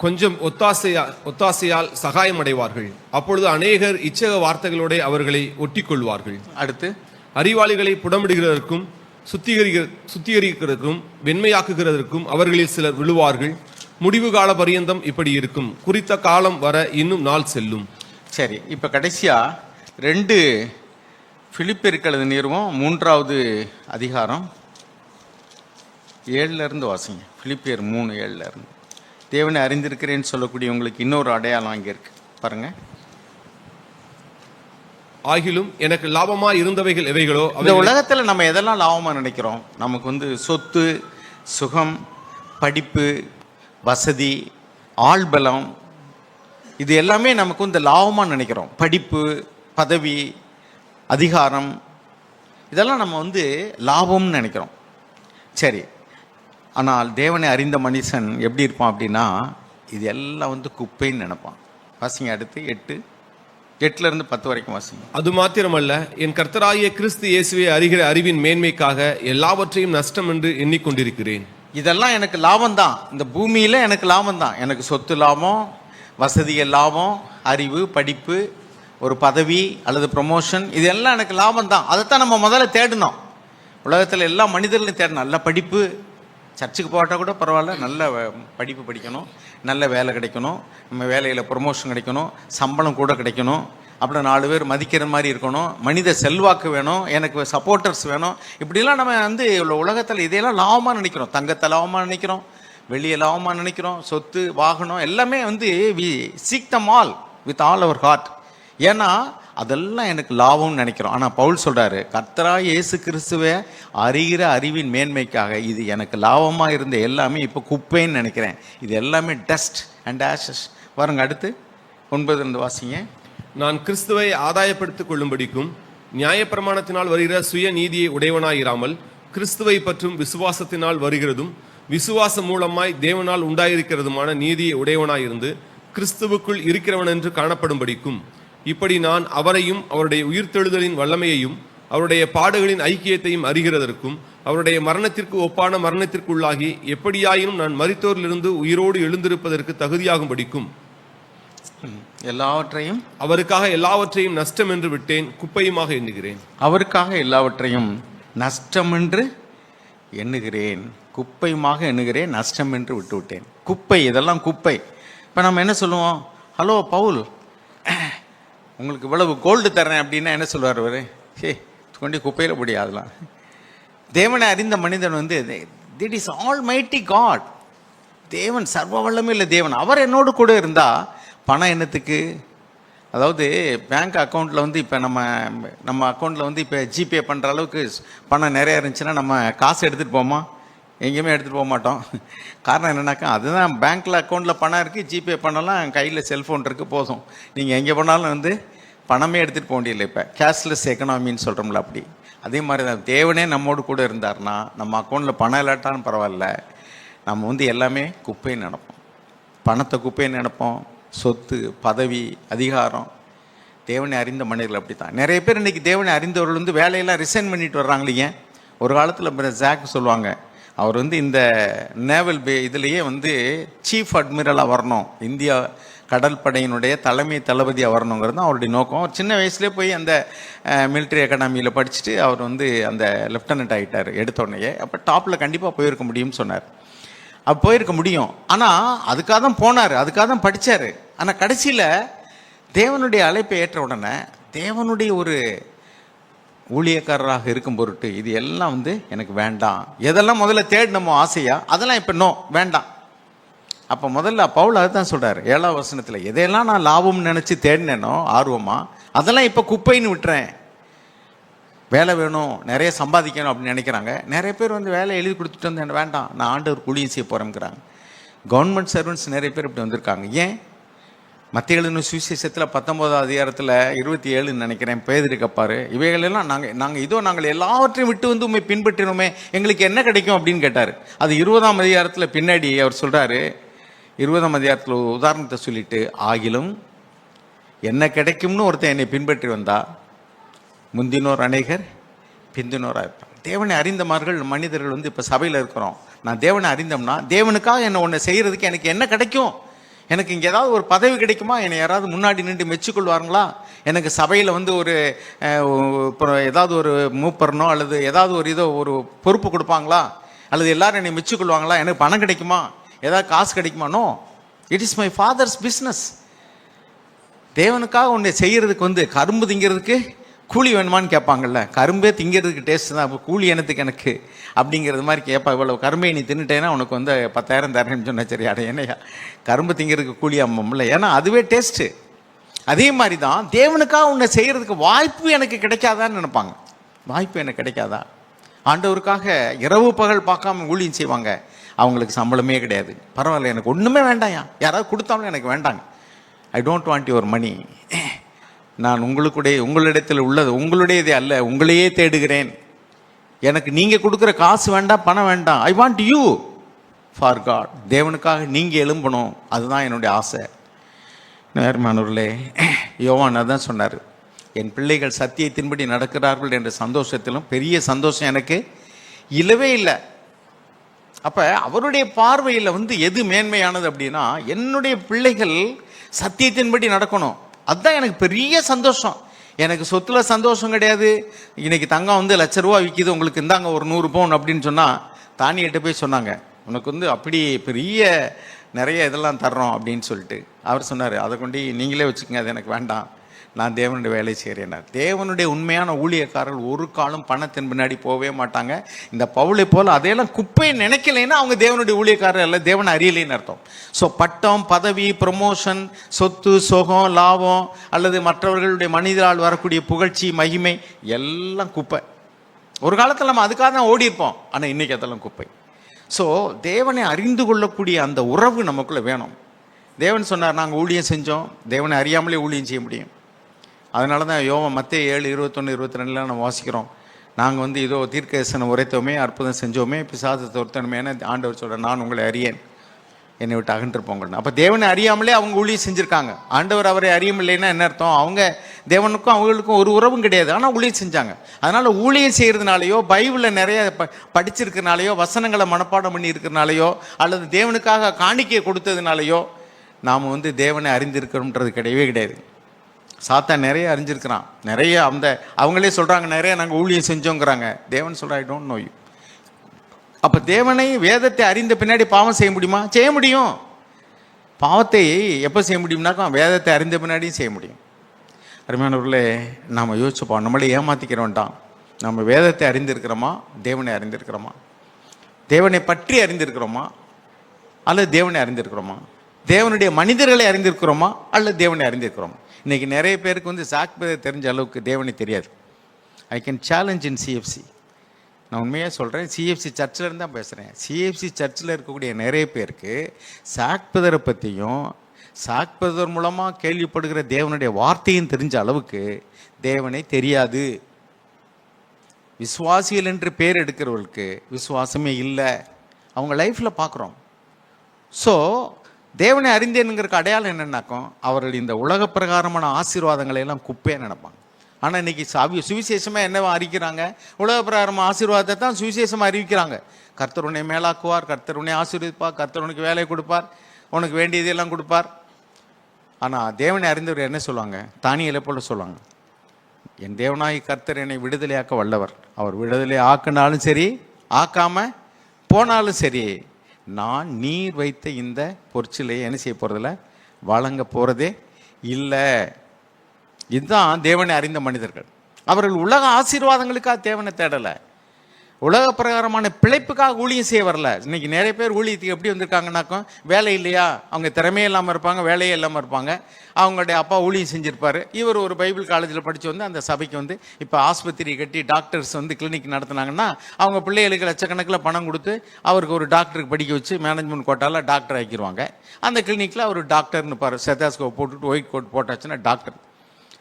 கொஞ்சம் ஒத்தாசையால் சகாயம் அடைவார்கள். அப்பொழுது அநேகர் இச்சக வார்த்தைகளோட அவர்களை ஒட்டி கொள்வார்கள். அடுத்து அறிவாளிகளை புடமிடுகிறதற்கும் சுத்திகரிக்கிறதற்கும் வெண்மையாக்குகிறதற்கும் அவர்களில் சிலர் விழுவார்கள். முடிவு கால பரியந்தம் இப்படி இருக்கும். குறித்த காலம் வர இன்னும் நாள் செல்லும். சரி, இப்போ கடைசியாக 2 பிலிப்பியருக்கு எழுதின நிருபம் 3வது அதிகாரம் 7 வாசிங்க. பிலிப்பியர் 3:7. தேவனை அறிந்திருக்கிறேன்னு சொல்லக்கூடிய உங்களுக்கு இன்னொரு அடையாளம் அங்கே இருக்கு பாருங்க. ஆகிலும் எனக்கு லாபமா இருந்தவைகள் எவைகளோ இந்த உலகத்துல நம்ம எதெல்லாம் லாபமா நினைக்கிறோம்? நமக்கு வந்து சொத்து, சுகம், படிப்பு, வசதி, ஆள்பலம், இது எல்லாமே நமக்கு இந்த லாபமா நினைக்கிறோம். படிப்பு, பதவி, அதிகாரம், இதெல்லாம் நம்ம வந்து லாபம்னு நினைக்கிறோம். சரி, ஆனால் தேவனை அறிந்த மனுஷன் எப்படி இருப்பான் அப்படின்னா, இது எல்லாம் வந்து குப்பைன்னு நினைப்பான். வாசிங்க அடுத்து 8:10 வரைக்கும் வாசிங்க. அது மாத்திரமல்ல, என் கர்த்தராகிய கிறிஸ்து இயேசுவை அறிகிற அறிவின் மேன்மைக்காக எல்லாவற்றையும் நஷ்டம் என்று எண்ணிக்கொண்டிருக்கிறேன். இதெல்லாம் எனக்கு லாபம் தான். இந்த பூமியில எனக்கு லாபம் தான். எனக்கு சொத்து லாபம், வசதிகள் லாபம், அறிவு, படிப்பு, ஒரு பதவி அல்லது ப்ரொமோஷன், இதெல்லாம் எனக்கு லாபம் தான். அதைத்தான் நம்ம முதல்ல தேடணும். உலகத்தில் எல்லா மனிதர்களையும் தேடணும். நல்ல படிப்பு, சர்ச்சுக்கு போட்டால் கூட பரவாயில்ல, நல்ல படிப்பு படிக்கணும், நல்ல வேலை கிடைக்கணும், நம்ம வேலையில் ப்ரொமோஷன் கிடைக்கணும், சம்பளம் கூட கிடைக்கணும், அப்புறம் 4 பேர் மதிக்கிற மாதிரி இருக்கணும், மனித செல்வாக்கு வேணும், எனக்கு சப்போர்ட்டர்ஸ் வேணும். இப்படிலாம் நம்ம வந்து உலகத்தில் இதையெல்லாம் லாபமாக நினைக்கிறோம். தங்கத்தை லாபமாக நினைக்கிறோம், வெளியே லாபமாக நினைக்கிறோம், சொத்து, வாகனம் எல்லாமே வந்து we seek them all with all our heart. ஏன்னா அதெல்லாம் எனக்கு லாபம்னு நினைக்கிறோம். ஆனால் பவுல் சொல்றாரு, கர்த்தராகிய இயேசு கிறிஸ்துவை அறிகிற அறிவின் மேன்மைக்காக இது எனக்கு லாபமாக இருந்த எல்லாமே இப்போ குப்பைன்னு நினைக்கிறேன். இது எல்லாமே டஸ்ட் அண்ட் ஆஷஸ். பாருங்க அடுத்து 9 வாசிங்க. நான் கிறிஸ்துவை ஆதாயப்படுத்திக் கொள்ளும்படிக்கும் நியாயப்பிரமாணத்தினால் வருகிற சுய நீதியை உடையவனாயிராமல் கிறிஸ்துவை பற்றும் விசுவாசத்தினால் வருகிறதும் விசுவாசம் மூலமாய் தேவனால் உண்டாயிருக்கிறதுமான நீதியை உடையவனாயிருந்து கிறிஸ்துவுக்குள் இருக்கிறவன் என்று காணப்படும்படிக்கும் இப்படி நான் அவரையும் அவருடைய உயிர்த்தெழுதலின் வல்லமையையும் அவருடைய பாடுகளின் ஐக்கியத்தையும் அறிகிறதற்கும் அவருடைய மரணத்திற்கு ஒப்பான மரணத்திற்குள்ளாகி எப்படியாயினும் நான் மரித்தோரிலிருந்து உயிரோடு எழுந்திருப்பதற்கு தகுதியாகும்படிக்கும் எல்லாவற்றையும் அவருக்காக எல்லாவற்றையும் நஷ்டம் என்று விட்டேன், குப்பையுமாக எண்ணுகிறேன். அவருக்காக எல்லாவற்றையும் நஷ்டம் என்று எண்ணுகிறேன், குப்பையுமாக எண்ணுகிறேன், நஷ்டம் என்று விட்டு விட்டேன். குப்பை, இதெல்லாம் குப்பை. இப்போ நம்ம என்ன சொல்லுவோம்? ஹலோ பவுல், உங்களுக்கு இவ்வளவு கோல்டு தரேன் அப்படின்னா என்ன சொல்லுவார் அவர்? கொண்டு குப்பையில் போடி. அதெல்லாம் தேவனை அறிந்த மனிதன் வந்து திட் இஸ் ஆல் மைட்டி காட். தேவன் சர்வ வல்லமையுள்ள தேவன். அவர் என்னோடு கூட இருந்தால் பணம் என்னத்துக்கு? அதாவது பேங்க் அக்கௌண்ட்டில் வந்து இப்போ நம்ம அக்கௌண்ட்டில் வந்து இப்போ ஜிபே பண்ணுற அளவுக்கு பணம் நிறையா இருந்துச்சுன்னா நம்ம காசு எடுத்துகிட்டு போமா? எங்கேயுமே எடுத்துகிட்டு போக மாட்டோம். காரணம் என்னென்னாக்கா, அதுதான் பேங்க்கில் அக்கௌண்ட்டில் பணம் இருக்குது, ஜிபே பண்ணலாம், கையில் செல்ஃபோன் இருக்குது, போதும். நீங்கள் எங்கே போனாலும் வந்து பணமே எடுத்துகிட்டு போக வேண்டியதில்லை. இப்போ கேஷ்லெஸ் எக்கனாமின்னு சொல்கிறோம்ல, அப்படி. அதே மாதிரி தான் தேவனே நம்மோடு கூட இருந்தார்னா நம்ம அக்கௌண்ட்டில் பணம் இல்லாட்டாலும் பரவாயில்ல, நம்ம வந்து எல்லாமே குப்பைன்னு நினைப்போம். பணத்தை குப்பைன்னு நினைப்போம், சொத்து, பதவி, அதிகாரம். தேவனை அறிந்த மனிதர்கள் அப்படி தான். நிறைய பேர் இன்றைக்கி தேவனை அறிந்தவர்கள் வந்து வேலையெல்லாம் ரிசைன் பண்ணிட்டு வர்றாங்களீங்க. ஒரு காலத்தில் ஜாக் சொல்லுவாங்க, அவர் வந்து இந்த நேவல் இதுலேயே வந்து சீஃப் அட்மிரலாக வரணும், இந்தியா கடற்படையினுடைய தலைமை தளபதியாக வரணுங்கிறது தான் அவருடைய நோக்கம். அவர் சின்ன வயசுலேயே போய் அந்த மிலிட்ரி அகாடமியில் படிச்சுட்டு அவர் வந்து அந்த லெஃப்டினன்ட் ஆகிட்டார் எடுத்தோடனே. அப்போ டாப்பில் கண்டிப்பாக போயிருக்க முடியும்னு சொன்னார். அப்போ போயிருக்க முடியும். ஆனால் அதுக்காக தான் போனார், அதுக்காக தான் படித்தார். ஆனால் கடைசியில் தேவனுடைய அழைப்பை ஏற்ற உடனே தேவனுடைய ஒரு ஊழியக்காரராக இருக்கும் பொருட்டு இது எல்லாம் வந்து எனக்கு வேண்டாம். எதெல்லாம் முதல்ல தேடினமோ ஆசையா, அதெல்லாம் இப்போ நோ, வேண்டாம். அப்போ முதல்ல பவுல் அதுதான் சொல்கிறார் 7ஆம் வசனத்தில், எதையெல்லாம் நான் லாபம்னு நினச்சி தேடினேனோ ஆர்வமாக, அதெல்லாம் இப்போ குப்பைன்னு விட்டுறேன். வேலை வேணும், நிறைய சம்பாதிக்கணும் அப்படின்னு நினைக்கிறாங்க. நிறைய பேர் வந்து வேலை எழுதி கொடுத்துட்டு வந்து வேண்டாம், நான் ஆண்டவர் ஊழியம் செய்ய போகிறேங்கிறாங்க. கவர்மெண்ட் சர்வன்ட்ஸ் நிறைய பேர் இப்படி வந்திருக்காங்க. ஏன்? மத்திய எழுதின சுவிசேஷத்தில் 19ஆம் அதிகாரத்தில் 27 நினைக்கிறேன், பேதுரு கேட்பாரு, இவைகளெல்லாம் நாங்கள் எல்லாவற்றையும் விட்டு வந்து உண்மை பின்பற்றினோமே, எங்களுக்கு என்ன கிடைக்கும் அப்படின்னு கேட்டார். அது 20ஆம் அதிகாரத்தில் பின்னாடி அவர் சொல்கிறாரு. 20ஆம் அதிகாரத்தில் ஒரு உதாரணத்தை சொல்லிட்டு, ஆகிலும் என்ன கிடைக்கும்னு ஒருத்தன் என்னை பின்பற்றி வந்தா முந்தினோர் அநேகர் பிந்தினோராக இருப்பாங்க. தேவனை அறிந்தமார்கள் மனிதர்கள் வந்து இப்போ சபையில் இருக்கிறோம். நான் தேவனை அறிந்தோம்னா தேவனுக்காக என்ன ஒன்று செய்கிறதுக்கு எனக்கு என்ன கிடைக்கும்? எனக்கு இங்கே ஏதாவது ஒரு பதவி கிடைக்குமா? என்னை யாராவது முன்னாடி நின்று மெச்சுக்கொள்வாருங்களா? எனக்கு சபையில் வந்து ஒரு ஏதாவது ஒரு மூப்பர்னோ அல்லது ஏதாவது ஒரு பொறுப்பு கொடுப்பாங்களா? அல்லது எல்லாரும் என்னை மெச்சுக்கொள்வாங்களா? எனக்கு பணம் கிடைக்குமா? ஏதாவது காசு கிடைக்குமா? No, it is my father's business. தேவனுக்காக ஒன்றை செய்கிறதுக்கு வந்து கரும்பு திங்கிறதுக்கு கூலி வேணுமான்னு கேட்பாங்கல்ல. கரும்பே திங்கிறதுக்கு டேஸ்ட் தான், அப்போ கூலி எனத்துக்கு எனக்கு அப்படிங்கிறது மாதிரி கேட்பா. இவ்வளோ கரும்பை நீ தின்னுட்டேன்னா உனக்கு வந்து 10,000 தரேன்னு சொன்ன. சரி அட என்னையா கரும்பு திங்கிறதுக்கு கூலி அம்மம்ல, ஏன்னா அதுவே டேஸ்ட்டு. அதே மாதிரி தான் தேவனுக்காக உன்னை செய்கிறதுக்கு வாய்ப்பு எனக்கு கிடைக்காதான்னு நினைப்பாங்க. வாய்ப்பு எனக்கு கிடைக்காதா? ஆண்டவருக்காக இரவு பகல் பார்க்காம ஊழியம் செய்வாங்க. அவங்களுக்கு சம்பளமே கிடையாது. பரவாயில்ல, எனக்கு ஒன்றுமே வேண்டாம்யா, யாராவது கொடுத்தாலும் எனக்கு வேண்டாங்க. I don't want your money. நான் உங்களிடத்தில் உள்ளது உங்களுடையதே அல்ல, உங்களையே தேடுகிறேன். எனக்கு நீங்கள் கொடுக்குற காசு வேண்டாம், பணம் வேண்டாம். I want you for God. தேவனுக்காக நீங்கள் எழும்பணும், அதுதான் என்னுடைய ஆசை. நேர்மானவர்களே, யோவான் அதான் சொன்னார், என் பிள்ளைகள் சத்தியத்தின்படி நடக்கிறார்கள் என்ற சந்தோஷத்திலும் பெரிய சந்தோஷம் எனக்கு இல்லவே இல்லை. அப்போ அவருடைய பார்வையில் வந்து எது மேன்மையானது அப்படின்னா, என்னுடைய பிள்ளைகள் சத்தியத்தின்படி நடக்கணும், அதுதான் எனக்கு பெரிய சந்தோஷம். எனக்கு சொத்துல சந்தோஷம் கிடையாது. இன்னைக்கு தங்கம் வந்து ₹1,00,000 விற்கிது, உங்களுக்கு இந்தாங்க ஒரு 100 பவுன் அப்படின்னு சொன்னால் தானியிட்ட போய் சொன்னாங்க, உனக்கு வந்து அப்படி பெரிய நிறைய இதெல்லாம் தர்றோம் அப்படின்னு சொல்லிட்டு அவர் சொன்னார், அதை கொண்டு நீங்களே வச்சுக்கோங்க, அது எனக்கு வேண்டாம், நான் தேவனுடைய வேலை செய்கிறேன். தேவனுடைய உண்மையான ஊழியக்காரர்கள் ஒரு காலம் பணத்தின் பின்னாடி போகவே மாட்டாங்க. இந்த பவுலை போல் அதையெல்லாம் குப்பையை நினைக்கலைன்னா அவங்க தேவனுடைய ஊழியக்காரர் அல்ல, தேவனை அறியலைன்னு அர்த்தம். ஸோ பட்டம், பதவி, ப்ரமோஷன், சொத்து, சுகம், லாபம் அல்லது மற்றவர்களுடைய மனிதரால் வரக்கூடிய புகழ்ச்சி, மகிமை எல்லாம் குப்பை. ஒரு காலத்தில் நம்ம அதுக்காக தான் ஓடி இருப்போம், ஆனால் இன்னைக்கு அதெல்லாம் குப்பை. ஸோ தேவனை அறிந்து கொள்ளக்கூடிய அந்த உறவு நமக்குள்ளே வேணும். தேவன் சொன்னார், நாங்கள் ஊழியம் செஞ்சோம், தேவனை அறியாமலே ஊழியம் செய்ய முடியும். அதனால தான் யோவான் மத்தேயு 7:21-22 நம்ம வாசிக்கிறோம், நாங்கள் வந்து இதோ தீர்க்கதரிசனம் உரைத்தோமே, அற்புதம் செஞ்சோமே, பிசாசு துரத்தணுமே, ஆண்டவர் சொல்கிறார், நான் உங்களை அறியேன், என்னை விட்டு அகன்றிருப்போங்க. அப்போ தேவனை அறியாமலே அவங்க ஊழியம் செஞ்சுருக்காங்க. ஆண்டவர் அவரை அறியமில்லைன்னா என்ன அர்த்தம்? அவங்க தேவனுக்கும் அவங்களுக்கும் ஒரு உறவும் கிடையாது, ஆனால் ஊழியம் செஞ்சாங்க. அதனால் ஊழியம் செய்கிறதுனாலையோ, பைபிளில் நிறைய படிச்சிருக்கிறனாலையோ, வசனங்களை மனப்பாடம் பண்ணி இருக்கிறனாலையோ, அல்லது தேவனுக்காக காணிக்கையை கொடுத்ததுனாலையோ நாம் வந்து தேவனை அறிந்திருக்கிறோம்ன்றது கிடையவே கிடையாது. சாத்தான் நிறைய அறிஞ்சிருக்கிறான், நிறைய அவங்களே சொல்கிறாங்க, நிறைய நாங்கள் ஊழியம் செஞ்சோங்கிறாங்க. தேவன் சொல்கிற, ஐ டோன்ட் நோ யூ. அப்போ தேவனை, வேதத்தை அறிந்த பின்னாடி பாவம் செய்ய முடியுமா? செய்ய முடியும். பாவத்தை எப்போ செய்ய முடியும்னாக்கா வேதத்தை அறிந்த பின்னாடியும் செய்ய முடியும். அருமையானவர்களே, நாம் யோசிச்சுப்போம், நம்மளே ஏமாற்றிக்கிற வேண்டாம். நம்ம வேதத்தை அறிந்திருக்கிறோமா, தேவனை அறிந்திருக்கிறோமா? தேவனை பற்றி அறிந்திருக்கிறோமா அல்லது தேவனை அறிந்திருக்கிறோமா? தேவனுடைய மனிதர்களை அறிந்திருக்கிறோமா அல்லது தேவனை அறிந்திருக்கிறோமா? இன்றைக்கி நிறைய பேருக்கு வந்து தெரிஞ்ச அளவுக்கு தேவனை தெரியாது. I can challenge in CFC. நான் உண்மையாக சொல்கிறேன், சிஎஃப்சி சர்ச்சில் இருந்து தான் பேசுகிறேன். சிஎஃப்சி சர்ச்சில் இருக்கக்கூடிய நிறைய பேருக்கு சாக்பதரை பற்றியும், சாக்பதர் மூலமாக கேள்விப்படுகிற தேவனுடைய வார்த்தையும் தெரிஞ்ச அளவுக்கு தேவனை தெரியாது. விசுவாசிகள் என்று பேர் எடுக்கிறவர்களுக்கு விசுவாசமே இல்லை, அவங்க லைஃப்பில் பார்க்குறோம். ஸோ தேவனை அறிந்தேனுங்கிறக்கு அடையாளம் என்னென்னாக்கும், அவர்கள் இந்த உலக பிரகாரமான ஆசீர்வாதங்களை எல்லாம் குப்பையாக நினைப்பாங்க. ஆனால் இன்றைக்கி சுவிசேஷமாக என்னவா அறிவிக்கிறாங்க? உலக பிரகாரமான ஆசீர்வாதத்தை தான் சுவிசேஷமாக அறிவிக்கிறாங்க. கர்த்தர் உன்னை மேலாக்குவார், கர்த்தர் உன்னை ஆசீர்வதிப்பார், கர்த்தர் உனக்கு வேலை கொடுப்பார், உனக்கு வேண்டியதெல்லாம் கொடுப்பார். ஆனால் தேவனை அறிந்தவர் என்ன சொல்லுவாங்க? தானியேலை போல சொல்லுவாங்க, என் தேவனாகி கர்த்தர் என்னை விடுதலையாக்க வல்லவர். அவர் விடுதலை ஆக்கினாலும் சரி, ஆக்காம போனாலும் சரி, நான் நீர் வைத்த இந்த பொற்சிலையை என்ன செய்ய போகிறதில்ல, வழங்க போகிறதே இல்லை. இதுதான் தேவனை அறிந்த மனிதர்கள். அவர்கள் உலக ஆசீர்வாதங்களுக்காக தேவனை தேடலை, உலக பிரகாரமான பிழைப்புக்காக ஊழியம் செய்ய வரல. இன்னைக்கு நிறைய பேர் ஊழியத்துக்கு எப்படி வந்திருக்காங்கன்னாக்கும், வேலை இல்லையா, அவங்க திறமையே இல்லாமல் இருப்பாங்க, வேலையே இல்லாமல் இருப்பாங்க. அவங்களுடைய அப்பா ஊழியம் செஞ்சுருப்பார், இவர் ஒரு பைபிள் காலேஜில் படித்து வந்து அந்த சபைக்கு வந்து இப்போ ஆஸ்பத்திரி கட்டி டாக்டர்ஸ் வந்து கிளினிக் நடத்துனாங்கன்னா அவங்க பிள்ளைகளுக்கு லட்சக்கணக்கில் பணம் கொடுத்து அவருக்கு ஒரு டாக்டருக்கு படிக்க வச்சு மேனேஜ்மெண்ட் கோட்டாவில் டாக்டர் ஆக்கிடுவாங்க. அந்த கிளினிக்கில் அவர் டாக்டர்னு பாரு, ஸ்டெத்தாஸ்கோப் போட்டுட்டு ஒயிட் கோட் போட்டாச்சுன்னா டாக்டர்.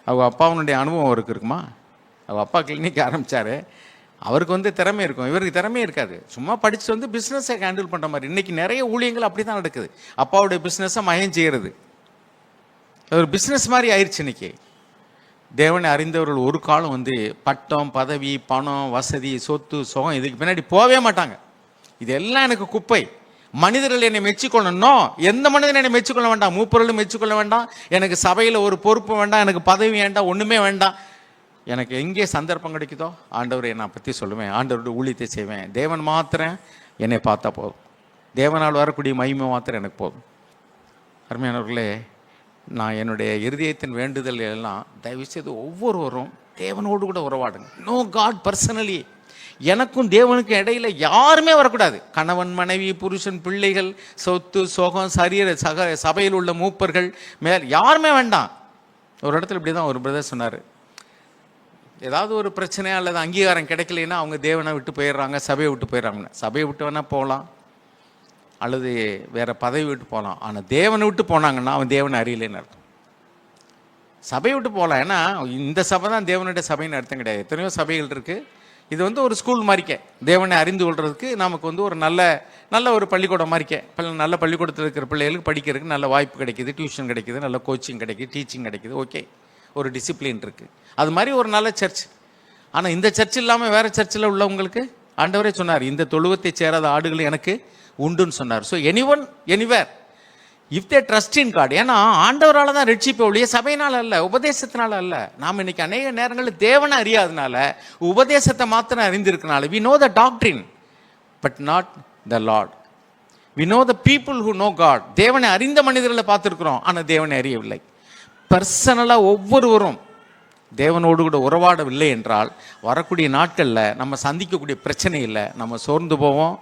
அவங்க அப்பாவுடைய அனுபவம் அவருக்கு இருக்குமா? அவங்க அப்பா கிளினிக் ஆரம்பித்தார், அவருக்கு வந்து திறமை இருக்கும், இவருக்கு திறமையே இருக்காது. சும்மா படித்து வந்து பிஸ்னஸை ஹேண்டில் பண்ணுற மாதிரி. இன்றைக்கி நிறைய ஊழியங்கள் அப்படி தான் நடக்குது. அப்பாவுடைய பிஸ்னஸை மகன் செய்கிறது ஒரு பிஸ்னஸ் மாதிரி ஆயிடுச்சு. இன்றைக்கி தேவனை அறிந்தவர்கள் ஒரு காலம் வந்து பட்டம், பதவி, பணம், வசதி, சொத்து, சுகம் இதுக்கு பின்னாடி போகவே மாட்டாங்க. இதெல்லாம் எனக்கு குப்பை. மனிதர்கள் என்னை மெச்சிக்கொள்ளணும், எந்த மனிதன் என்னை மெச்சிக்கொள்ள வேண்டாம், மூப்பொருளும் மெச்சிக்கொள்ள வேண்டாம், எனக்கு சபையில் ஒரு பொறுப்பு வேண்டாம், எனக்கு பதவி வேண்டாம், ஒன்றுமே வேண்டாம். எனக்கு எங்கே சந்தர்ப்பம் கிடைக்குதோ ஆண்டவரை நான் பற்றி சொல்லுவேன், ஆண்டவருடைய ஊழியத்தை செய்வேன். தேவன் மாத்திரம் என்னை பார்த்தா போதும், தேவனால் வரக்கூடிய மகிமை மாத்திரம் எனக்கு போதும். அருமையானவர்களே, நான் என்னுடைய இருதயத்தின் வேண்டுதல் எல்லாம் தயவுசெய்து ஒவ்வொருவரும் தேவனோடு கூட உறவாடுங்க. No God personally. எனக்கும் தேவனுக்கும் இடையில யாருமே வரக்கூடாது. கணவன், மனைவி, புருஷன், பிள்ளைகள், சொத்து, சோகம், சரீர சபையில் உள்ள மூப்பர்கள் யாருமே வேண்டாம். ஒரு இடத்துல இப்படி தான் ஒரு பிரதர் சொன்னார், ஏதாவது ஒரு பிரச்சனை அல்லது அங்கீகாரம் கிடைக்கலைன்னா அவங்க தேவனை விட்டு போயிடுறாங்க, சபையை விட்டு போயிடுறாங்கன்னு. சபையை விட்டு வேணால் போகலாம், அல்லது வேறு பதவி விட்டு போகலாம். ஆனால் தேவனை விட்டு போனாங்கன்னா அவன் தேவனை அறியலைன்னு அர்த்தம். சபையை விட்டு போகலாம், ஏன்னா இந்த சபை தான் தேவனுடைய சபைன்னு அர்த்தம் கிடையாது. எத்தனையோ சபைகள் இருக்குது. இது ஒரு ஸ்கூல் மாதிரிக்க, தேவனை அறிந்து கொள்றதுக்கு நமக்கு ஒரு நல்ல ஒரு பள்ளிக்கூடம் மாதிரிக்க. நல்ல பள்ளிக்கூடத்தில் இருக்கிற பிள்ளைகளுக்கு படிக்கிறதுக்கு நல்ல வாய்ப்பு கிடைக்கிது, டியூஷன் கிடைக்கிது, நல்ல கோச்சிங் கிடைக்கிது, டீச்சிங் கிடைக்கிது. ஓகே, ஒரு டிசிப்ளின் இருக்குது. அது மாதிரி ஒரு நல்ல சர்ச். ஆனால் இந்த சர்ச் இல்லாமல் வேறு சர்ச்சில் உள்ளவங்களுக்கு ஆண்டவரே சொன்னார், இந்த தொழுவத்தை சேராத ஆடுகள் எனக்கு உண்டுன்னு சொன்னார். So anyone anywhere if they trust in God. ஏன்னா ஆண்டவரால் தான் ரட்சிப்பை ஒழிய சபையினால் அல்ல, உபதேசத்தினால அல்ல. நாம் இன்னைக்கு அநேக நேரங்களில் தேவனை அறியாதனால, உபதேசத்தை மாத்திரம் அறிந்திருக்கனால, we know the doctrine but not the Lord. We know the people who know God. தேவனை அறிந்த மனிதர்களை பார்த்துருக்குறோம், ஆனால் தேவனை அறியவில்லை. பர்சனலாக ஒவ்வொருவரும் தேவனோடு கூட உறவாடவில்லை என்றால் வரக்கூடிய நாட்களில் நம்ம சந்திக்கக்கூடிய பிரச்சனை இல்லை. நம்ம சோர்ந்து போவோம்,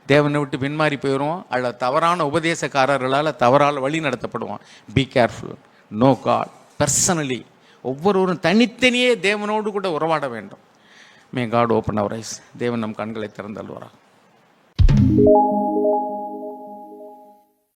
தேவனை விட்டு பின்மாறி போயிடுவோம், அல்ல தவறான உபதேசக்காரர்களால் தவறால் வழி நடத்தப்படுவோம். Be careful. Know God personally. ஒவ்வொருவரும் தனித்தனியே தேவனோடு கூட உறவாட வேண்டும். May God open our eyes. தேவன் நம் கண்களை திறந்தல்வாரா.